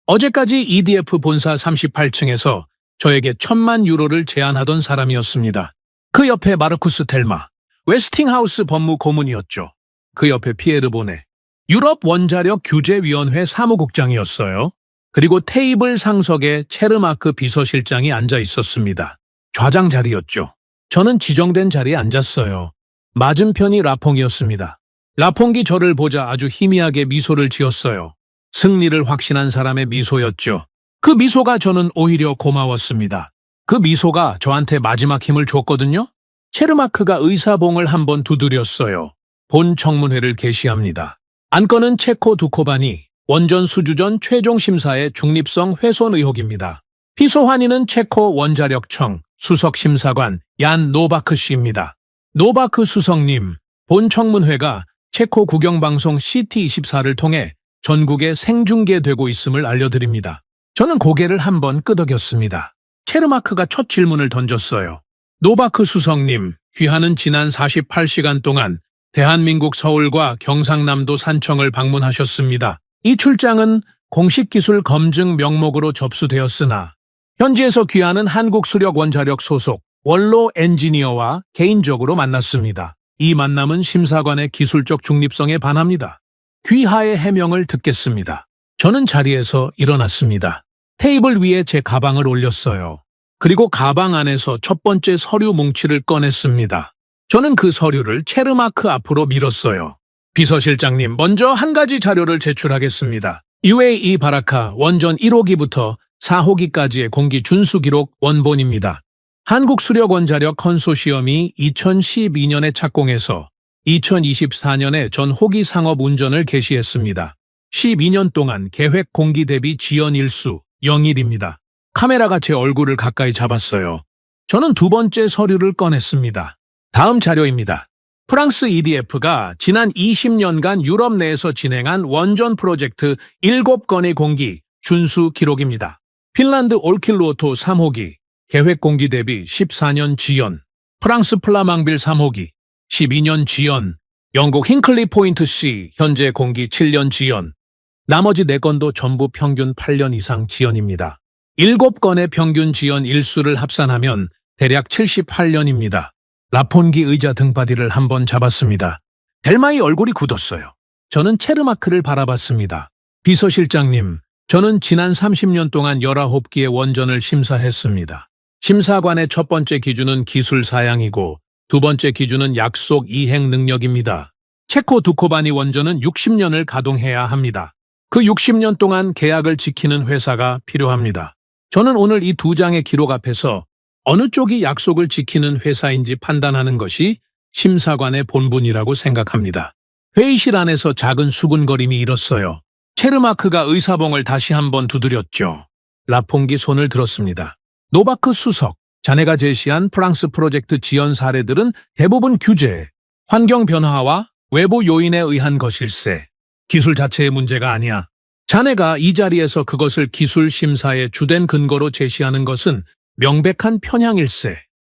어제까지 EDF 본사 38층에서 저에게 1,000만 유로를 제안하던 사람이었습니다. 그 옆에 마르쿠스 텔마. 웨스팅하우스 법무 고문이었죠. 그 옆에 피에르 보네. 유럽 원자력 규제위원회 사무국장이었어요. 그리고 테이블 상석에 체르마크 비서실장이 앉아 있었습니다. 좌장 자리였죠. 저는 지정된 자리에 앉았어요. 맞은편이 라퐁이었습니다. 라퐁이 저를 보자 아주 희미하게 미소를 지었어요. 승리를 확신한 사람의 미소였죠. 그 미소가 저는 오히려 고마웠습니다. 그 미소가 저한테 마지막 힘을 줬거든요. 체르마크가 의사봉을 한번 두드렸어요. 본 청문회를 개시합니다. 안건은 체코 두코바니 원전 수주전 최종 심사의 중립성 훼손 의혹입니다. 피소환인은 체코 원자력청 수석심사관 얀 노바크 씨입니다. 노바크 수석님, 본 청문회가 체코 국영방송 CT24를 통해 전국에 생중계되고 있음을 알려드립니다. 저는 고개를 한번 끄덕였습니다. 체르마크가 첫 질문을 던졌어요. 노바크 수석님, 귀하는 지난 48시간 동안 대한민국 서울과 경상남도 산청을 방문하셨습니다. 이 출장은 공식기술 검증 명목으로 접수되었으나 현지에서 귀하는 한국수력원자력 소속 원로 엔지니어와 개인적으로 만났습니다. 이 만남은 심사관의 기술적 중립성에 반합니다. 귀하의 해명을 듣겠습니다. 저는 자리에서 일어났습니다. 테이블 위에 제 가방을 올렸어요. 그리고 가방 안에서 첫 번째 서류 뭉치를 꺼냈습니다. 저는 그 서류를 체르마크 앞으로 밀었어요. 비서실장님, 먼저 한 가지 자료를 제출하겠습니다. UAE 바라카 원전 1호기부터 4호기까지의 공기 준수 기록 원본입니다. 한국수력원자력 컨소시엄이 2012년에 착공해서 2024년에 전 호기 상업 운전을 개시했습니다. 12년 동안 계획 공기 대비 지연 일수 0일입니다. 카메라가 제 얼굴을 가까이 잡았어요. 저는 두 번째 서류를 꺼냈습니다. 다음 자료입니다. 프랑스 EDF가 지난 20년간 유럽 내에서 진행한 원전 프로젝트 7건의 공기 준수 기록입니다. 핀란드 올킬루오토 3호기 계획 공기 대비 14년 지연, 프랑스 플라망빌 3호기 12년 지연, 영국 힌클리 포인트 C 현재 공기 7년 지연, 나머지 4건도 전부 평균 8년 이상 지연입니다. 7건의 평균 지연 일수를 합산하면 대략 78년입니다. 라폰기 의자 등받이를 한번 잡았습니다. 델마의 얼굴이 굳었어요. 저는 체르마크를 바라봤습니다. 비서실장님, 저는 지난 30년 동안 19기의 원전을 심사했습니다. 심사관의 첫 번째 기준은 기술 사양이고 두 번째 기준은 약속 이행 능력입니다. 체코 두코바니 원전은 60년을 가동해야 합니다. 그 60년 동안 계약을 지키는 회사가 필요합니다. 저는 오늘 이 두 장의 기록 앞에서 어느 쪽이 약속을 지키는 회사인지 판단하는 것이 심사관의 본분이라고 생각합니다. 회의실 안에서 작은 수군거림이 일었어요. 체르마크가 의사봉을 다시 한번 두드렸죠. 라퐁기 손을 들었습니다. 노바크 수석, 자네가 제시한 프랑스 프로젝트 지연 사례들은 대부분 규제, 환경 변화와 외부 요인에 의한 것일세. 기술 자체의 문제가 아니야. 자네가 이 자리에서 그것을 기술 심사의 주된 근거로 제시하는 것은 명백한 편향일세.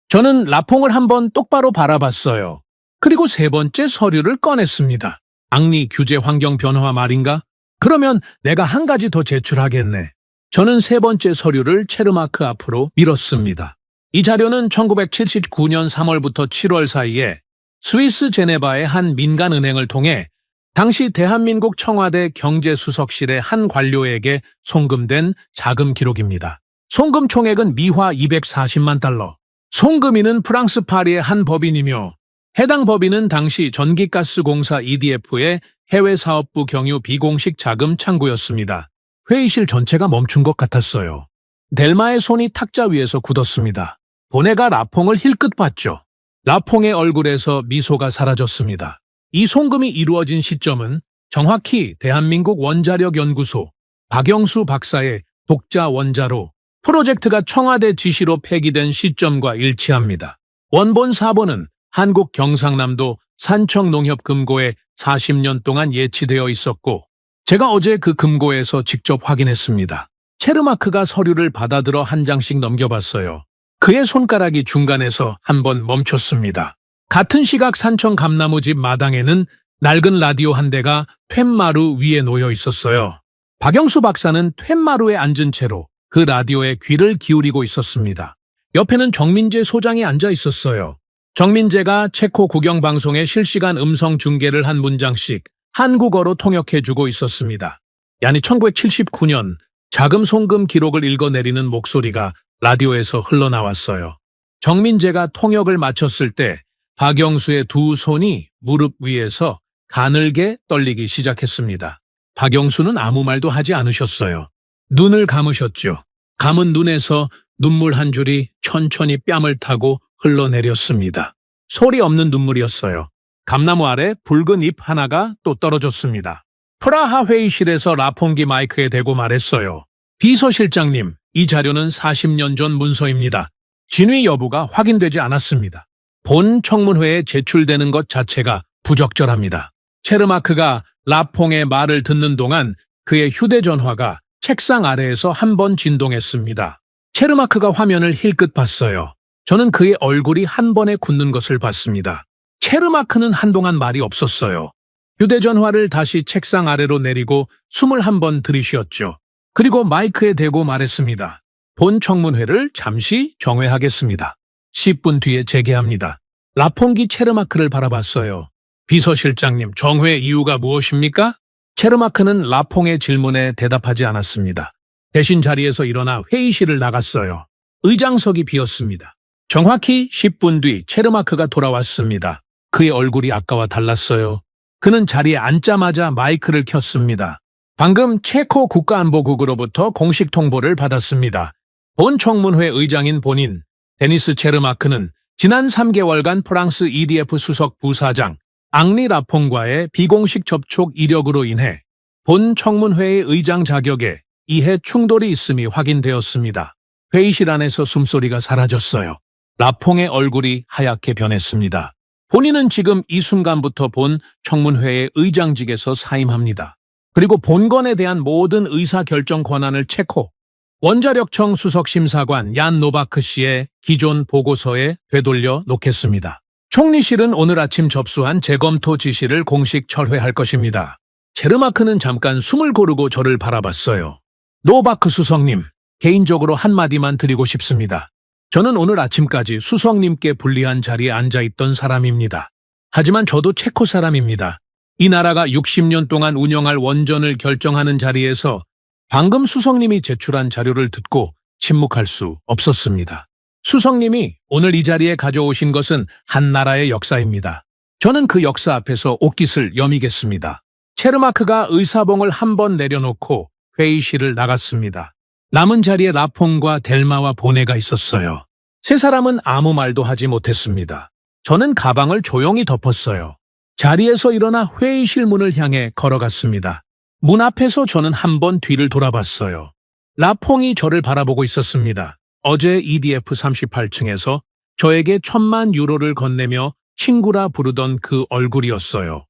저는 라퐁을 한번 똑바로 바라봤어요. 그리고 세 번째 서류를 꺼냈습니다. 앙리 규제 환경 변화 말인가? 그러면 내가 한 가지 더 제출하겠네. 저는 세 번째 서류를 체르마크 앞으로 밀었습니다. 이 자료는 1979년 3월부터 7월 사이에 스위스 제네바의 한 민간은행을 통해 당시 대한민국 청와대 경제수석실의 한 관료에게 송금된 자금 기록입니다. 송금 총액은 미화 240만 달러. 송금인은 프랑스 파리의 한 법인이며 해당 법인은 당시 전기가스공사 EDF의 해외사업부 경유 비공식 자금 창구였습니다. 회의실 전체가 멈춘 것 같았어요. 델마의 손이 탁자 위에서 굳었습니다. 보네가 라퐁을 힐끗 봤죠. 라퐁의 얼굴에서 미소가 사라졌습니다. 이 송금이 이루어진 시점은 정확히 대한민국 원자력연구소 박영수 박사의 독자 원자로 프로젝트가 청와대 지시로 폐기된 시점과 일치합니다. 원본 4번은 한국 경상남도 산청농협금고에 40년 동안 예치되어 있었고 제가 어제 그 금고에서 직접 확인했습니다. 체르마크가 서류를 받아들어 한 장씩 넘겨봤어요. 그의 손가락이 중간에서 한번 멈췄습니다. 같은 시각 산청 감나무집 마당에는 낡은 라디오 한 대가 툇마루 위에 놓여 있었어요. 박영수 박사는 툇마루에 앉은 채로 그 라디오에 귀를 기울이고 있었습니다. 옆에는 정민재 소장이 앉아 있었어요. 정민재가 체코 국영방송의 실시간 음성 중계를 한 문장씩 한국어로 통역해주고 있었습니다. 야니 1979년 자금 송금 기록을 읽어내리는 목소리가 라디오에서 흘러나왔어요. 정민재가 통역을 마쳤을 때 박영수의 두 손이 무릎 위에서 가늘게 떨리기 시작했습니다. 박영수는 아무 말도 하지 않으셨어요. 눈을 감으셨죠. 감은 눈에서 눈물 한 줄이 천천히 뺨을 타고 흘러내렸습니다. 소리 없는 눈물이었어요. 감나무 아래 붉은 잎 하나가 또 떨어졌습니다. 프라하 회의실에서 라퐁기 마이크에 대고 말했어요. 비서실장님, 이 자료는 40년 전 문서입니다. 진위 여부가 확인되지 않았습니다. 본 청문회에 제출되는 것 자체가 부적절합니다. 체르마크가 라퐁의 말을 듣는 동안 그의 휴대전화가 책상 아래에서 한 번 진동했습니다. 체르마크가 화면을 힐끗 봤어요. 저는 그의 얼굴이 한 번에 굳는 것을 봤습니다. 체르마크는 한동안 말이 없었어요. 휴대전화를 다시 책상 아래로 내리고 숨을 한 번 들이쉬었죠. 그리고 마이크에 대고 말했습니다. 본 청문회를 잠시 정회하겠습니다. 10분 뒤에 재개합니다. 라퐁기 체르마크를 바라봤어요. 비서실장님, 정회 이유가 무엇입니까? 체르마크는 라퐁의 질문에 대답하지 않았습니다. 대신 자리에서 일어나 회의실을 나갔어요. 의장석이 비었습니다. 정확히 10분 뒤 체르마크가 돌아왔습니다. 그의 얼굴이 아까와 달랐어요. 그는 자리에 앉자마자 마이크를 켰습니다. 방금 체코 국가안보국으로부터 공식 통보를 받았습니다. 본 청문회 의장인 본인 데니스 체르마크는 지난 3개월간 프랑스 EDF 수석 부사장 앙리 라퐁과의 비공식 접촉 이력으로 인해 본 청문회의 의장 자격에 이해 충돌이 있음이 확인되었습니다. 회의실 안에서 숨소리가 사라졌어요. 라퐁의 얼굴이 하얗게 변했습니다. 본인은 지금 이 순간부터 본 청문회의 의장직에서 사임합니다. 그리고 본건에 대한 모든 의사결정 권한을 체코 원자력청 수석심사관 얀 노바크 씨의 기존 보고서에 되돌려 놓겠습니다. 총리실은 오늘 아침 접수한 재검토 지시를 공식 철회할 것입니다. 체르마크는 잠깐 숨을 고르고 저를 바라봤어요. 노바크 수석님, 개인적으로 한마디만 드리고 싶습니다. 저는 오늘 아침까지 수석님께 불리한 자리에 앉아있던 사람입니다. 하지만 저도 체코 사람입니다. 이 나라가 60년 동안 운영할 원전을 결정하는 자리에서 방금 수석님이 제출한 자료를 듣고 침묵할 수 없었습니다. 수석님이 오늘 이 자리에 가져오신 것은 한 나라의 역사입니다. 저는 그 역사 앞에서 옷깃을 여미겠습니다. 체르마크가 의사봉을 한 번 내려놓고 회의실을 나갔습니다. 남은 자리에 라퐁과 델마와 보네가 있었어요. 세 사람은 아무 말도 하지 못했습니다. 저는 가방을 조용히 덮었어요. 자리에서 일어나 회의실 문을 향해 걸어갔습니다. 문 앞에서 저는 한 번 뒤를 돌아봤어요. 라퐁이 저를 바라보고 있었습니다. 어제 EDF 38층에서 저에게 1,000만 유로를 건네며 친구라 부르던 그 얼굴이었어요.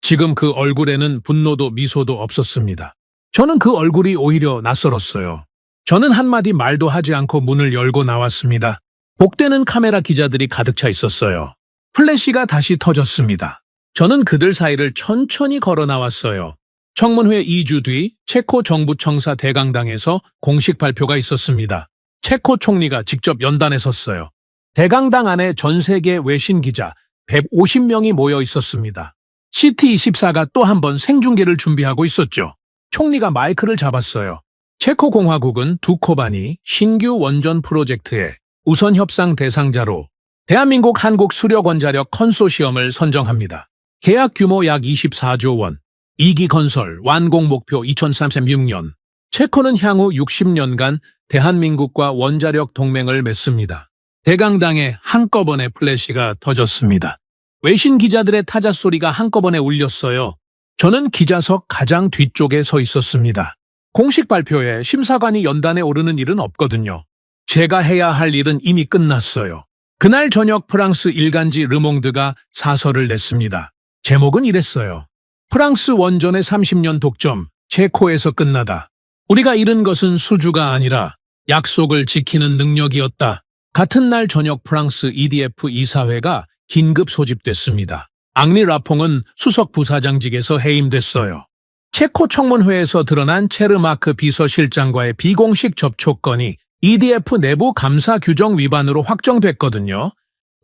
지금 그 얼굴에는 분노도 미소도 없었습니다. 저는 그 얼굴이 오히려 낯설었어요. 저는 한마디 말도 하지 않고 문을 열고 나왔습니다. 복되는 카메라 기자들이 가득 차 있었어요. 플래시가 다시 터졌습니다. 저는 그들 사이를 천천히 걸어 나왔어요. 청문회 2주 뒤 체코 정부 청사 대강당에서 공식 발표가 있었습니다. 체코 총리가 직접 연단에 섰어요. 대강당 안에 전 세계 외신 기자 150명이 모여 있었습니다. CT24가 또 한 번 생중계를 준비하고 있었죠. 총리가 마이크를 잡았어요. 체코 공화국은 두코바니 신규 원전 프로젝트의 우선 협상 대상자로 대한민국 한국수력원자력 컨소시엄을 선정합니다. 계약 규모 약 24조 원, 2기 건설 완공 목표 2036년. 체코는 향후 60년간 대한민국과 원자력 동맹을 맺습니다. 대강당에 한꺼번에 플래시가 터졌습니다. 외신 기자들의 타자 소리가 한꺼번에 울렸어요. 저는 기자석 가장 뒤쪽에 서 있었습니다. 공식 발표에 심사관이 연단에 오르는 일은 없거든요. 제가 해야 할 일은 이미 끝났어요. 그날 저녁 프랑스 일간지 르몽드가 사설을 냈습니다. 제목은 이랬어요. 프랑스 원전의 30년 독점, 체코에서 끝나다. 우리가 잃은 것은 수주가 아니라 약속을 지키는 능력이었다. 같은 날 저녁 프랑스 EDF 이사회가 긴급 소집됐습니다. 앙리 라퐁은 수석 부사장직에서 해임됐어요. 체코 청문회에서 드러난 체르마크 비서실장과의 비공식 접촉 건이 EDF 내부 감사 규정 위반으로 확정됐거든요.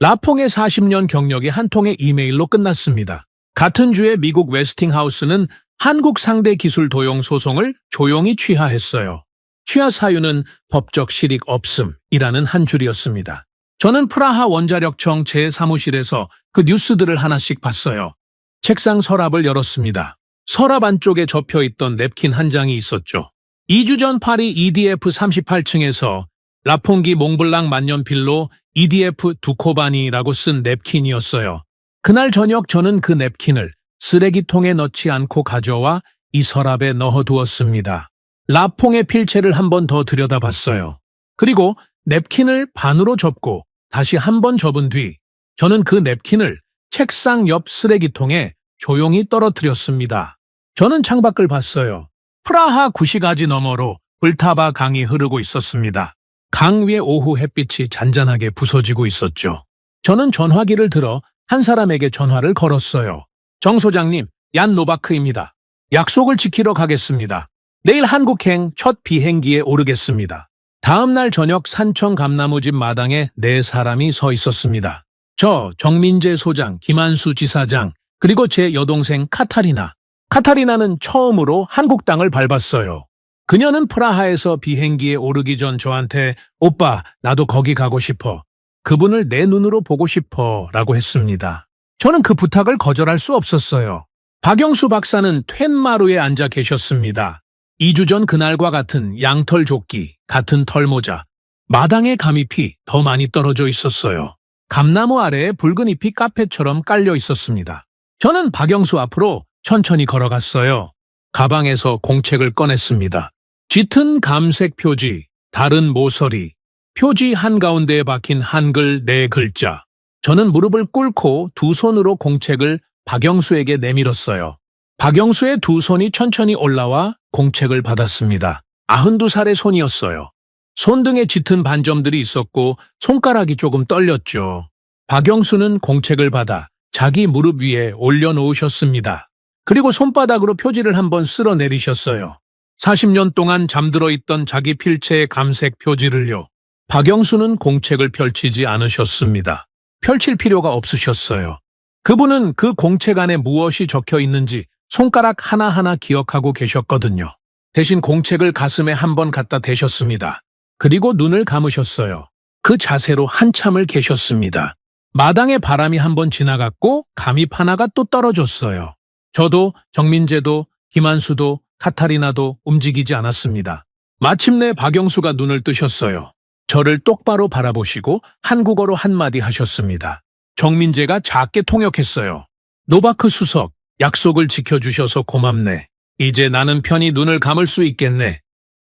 라퐁의 40년 경력이 한 통의 이메일로 끝났습니다. 같은 주에 미국 웨스팅하우스는 한국 상대 기술 도용 소송을 조용히 취하했어요. 취하 사유는 법적 실익 없음이라는 한 줄이었습니다. 저는 프라하 원자력청 제 사무실에서 그 뉴스들을 하나씩 봤어요. 책상 서랍을 열었습니다. 서랍 안쪽에 접혀있던 냅킨 한 장이 있었죠. 2주 전 파리 EDF 38층에서 라퐁기 몽블랑 만년필로 EDF 두코바니라고 쓴 냅킨이었어요. 그날 저녁 저는 그 냅킨을 쓰레기통에 넣지 않고 가져와 이 서랍에 넣어두었습니다. 라퐁의 필체를 한 번 더 들여다봤어요. 그리고 냅킨을 반으로 접고 다시 한 번 접은 뒤 저는 그 냅킨을 책상 옆 쓰레기통에 조용히 떨어뜨렸습니다. 저는 창밖을 봤어요. 프라하 구시가지 너머로 불타바 강이 흐르고 있었습니다. 강 위에 오후 햇빛이 잔잔하게 부서지고 있었죠. 저는 전화기를 들어 한 사람에게 전화를 걸었어요. 정 소장님, 얀 노바크입니다. 약속을 지키러 가겠습니다. 내일 한국행 첫 비행기에 오르겠습니다. 다음 날 저녁 산청 감나무집 마당에 4사람이 서 있었습니다. 저, 정민재 소장, 김한수 지사장, 그리고 제 여동생 카타리나. 카타리나는 처음으로 한국 땅을 밟았어요. 그녀는 프라하에서 비행기에 오르기 전 저한테 오빠, 나도 거기 가고 싶어. 그분을 내 눈으로 보고 싶어 라고 했습니다. 저는 그 부탁을 거절할 수 없었어요. 박영수 박사는 퇴마루에 앉아 계셨습니다. 2주 전 그날과 같은 양털 조끼, 같은 털모자, 마당에 감잎이 더 많이 떨어져 있었어요. 감나무 아래에 붉은 잎이 카페처럼 깔려 있었습니다. 저는 박영수 앞으로 천천히 걸어갔어요. 가방에서 공책을 꺼냈습니다. 짙은 감색 표지, 다른 모서리, 표지 한가운데에 박힌 한글 4글자. 저는 무릎을 꿇고 두 손으로 공책을 박영수에게 내밀었어요. 박영수의 두 손이 천천히 올라와 공책을 받았습니다. 92살의 손이었어요. 손등에 짙은 반점들이 있었고 손가락이 조금 떨렸죠. 박영수는 공책을 받아 자기 무릎 위에 올려놓으셨습니다. 그리고 손바닥으로 표지를 한번 쓸어내리셨어요. 40년 동안 잠들어 있던 자기 필체의 감색 표지를요. 박영수는 공책을 펼치지 않으셨습니다. 펼칠 필요가 없으셨어요. 그분은 그 공책 안에 무엇이 적혀 있는지 손가락 하나하나 기억하고 계셨거든요. 대신 공책을 가슴에 한번 갖다 대셨습니다. 그리고 눈을 감으셨어요. 그 자세로 한참을 계셨습니다. 마당에 바람이 한번 지나갔고 감잎 하나가 또 떨어졌어요. 저도, 정민재도, 김한수도, 카타리나도 움직이지 않았습니다. 마침내 박영수가 눈을 뜨셨어요. 저를 똑바로 바라보시고 한국어로 한마디 하셨습니다. 정민재가 작게 통역했어요. 노바크 수석, 약속을 지켜주셔서 고맙네. 이제 나는 편히 눈을 감을 수 있겠네.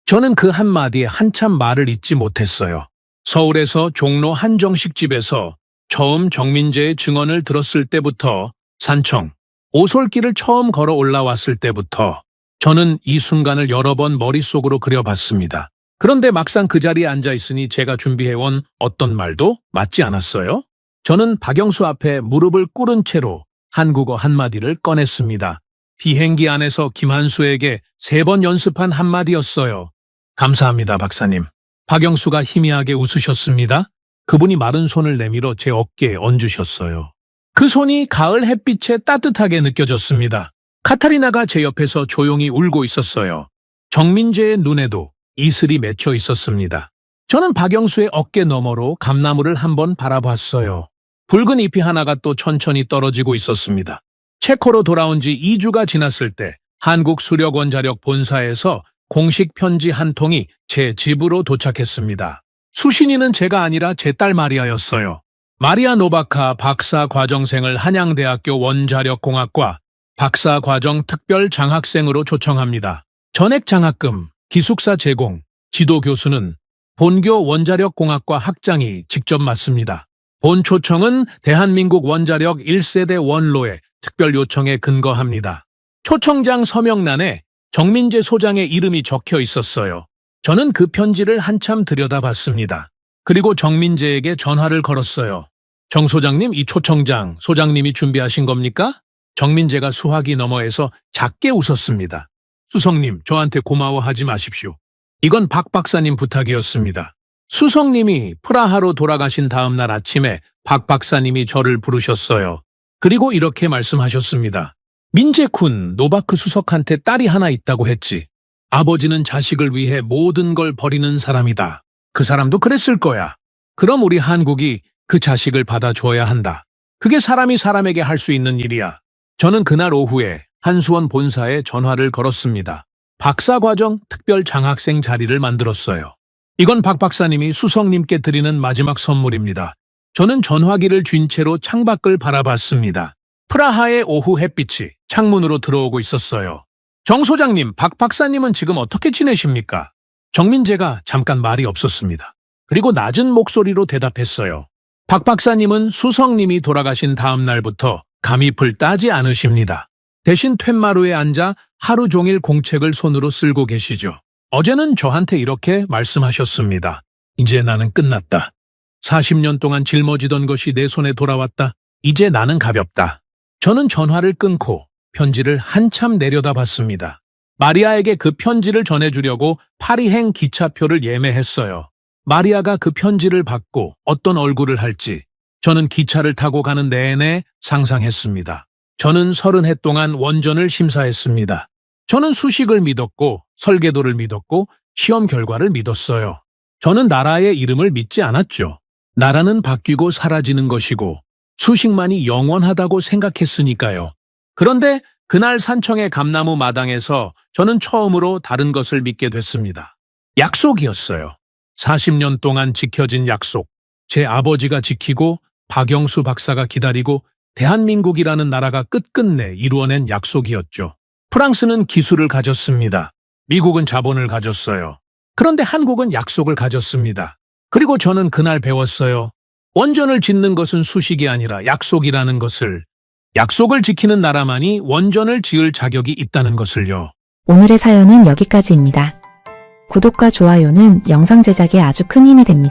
저는 그 한마디에 한참 말을 잇지 못했어요. 서울에서 종로 한정식집에서 처음 정민재의 증언을 들었을 때부터 산청, 오솔길을 처음 걸어 올라왔을 때부터 저는 이 순간을 여러 번 머릿속으로 그려봤습니다. 그런데 막상 그 자리에 앉아 있으니 제가 준비해온 어떤 말도 맞지 않았어요. 저는 박영수 앞에 무릎을 꿇은 채로 한국어 한마디를 꺼냈습니다. 비행기 안에서 김한수에게 3번 연습한 한마디였어요. 감사합니다, 박사님. 박영수가 희미하게 웃으셨습니다. 그분이 마른 손을 내밀어 제 어깨에 얹으셨어요. 그 손이 가을 햇빛에 따뜻하게 느껴졌습니다. 카타리나가 제 옆에서 조용히 울고 있었어요. 정민재의 눈에도 이슬이 맺혀 있었습니다. 저는 박영수의 어깨 너머로 감나무를 한번 바라봤어요. 붉은 잎이 하나가 또 천천히 떨어지고 있었습니다. 체코로 돌아온 지 2주가 지났을 때 한국수력원자력 본사에서 공식 편지 한 통이 제 집으로 도착했습니다. 수신인은 제가 아니라 제 딸 마리아였어요. 마리아 노바카 박사 과정생을 한양대학교 원자력공학과 박사 과정 특별 장학생으로 초청합니다. 전액 장학금, 기숙사 제공, 지도 교수는 본교 원자력공학과 학장이 직접 맡습니다. 본 초청은 대한민국 원자력 1세대 원로의 특별 요청에 근거합니다. 초청장 서명란에 정민재 소장의 이름이 적혀 있었어요. 저는 그 편지를 한참 들여다봤습니다. 그리고 정민재에게 전화를 걸었어요. 정 소장님, 이 초청장 소장님이 준비하신 겁니까? 정민재가 수화기 너머에서 작게 웃었습니다. 수석님, 저한테 고마워하지 마십시오. 이건 박 박사님 부탁이었습니다. 수석님이 프라하로 돌아가신 다음 날 아침에 박 박사님이 저를 부르셨어요. 그리고 이렇게 말씀하셨습니다. 민재쿤, 노바크 수석한테 딸이 하나 있다고 했지. 아버지는 자식을 위해 모든 걸 버리는 사람이다. 그 사람도 그랬을 거야. 그럼 우리 한국이 그 자식을 받아줘야 한다. 그게 사람이 사람에게 할 수 있는 일이야. 저는 그날 오후에 한수원 본사에 전화를 걸었습니다. 박사과정 특별 장학생 자리를 만들었어요. 이건 박 박사님이 수석님께 드리는 마지막 선물입니다. 저는 전화기를 쥔 채로 창밖을 바라봤습니다. 프라하의 오후 햇빛이 창문으로 들어오고 있었어요. 정 소장님, 박 박사님은 지금 어떻게 지내십니까? 정민재가 잠깐 말이 없었습니다. 그리고 낮은 목소리로 대답했어요. 박 박사님은 수석님이 돌아가신 다음 날부터 감잎을 따지 않으십니다. 대신 퇴마루에 앉아 하루 종일 공책을 손으로 쓸고 계시죠. 어제는 저한테 이렇게 말씀하셨습니다. 이제 나는 끝났다. 40년 동안 짊어지던 것이 내 손에 돌아왔다. 이제 나는 가볍다. 저는 전화를 끊고 편지를 한참 내려다봤습니다. 마리아에게 그 편지를 전해주려고 파리행 기차표를 예매했어요. 마리아가 그 편지를 받고 어떤 얼굴을 할지 저는 기차를 타고 가는 내내 상상했습니다. 저는 30해 동안 원전을 심사했습니다. 저는 수식을 믿었고 설계도를 믿었고 시험 결과를 믿었어요. 저는 나라의 이름을 믿지 않았죠. 나라는 바뀌고 사라지는 것이고 수식만이 영원하다고 생각했으니까요. 그런데 그날 산청의 감나무 마당에서 저는 처음으로 다른 것을 믿게 됐습니다. 약속이었어요. 40년 동안 지켜진 약속. 제 아버지가 지키고 박영수 박사가 기다리고 대한민국이라는 나라가 끝끝내 이루어낸 약속이었죠. 프랑스는 기술을 가졌습니다. 미국은 자본을 가졌어요. 그런데 한국은 약속을 가졌습니다. 그리고 저는 그날 배웠어요. 원전을 짓는 것은 수식이 아니라 약속이라는 것을. 약속을 지키는 나라만이 원전을 지을 자격이 있다는 것을요. 오늘의 사연은 여기까지입니다. 구독과 좋아요는 영상 제작에 아주 큰 힘이 됩니다.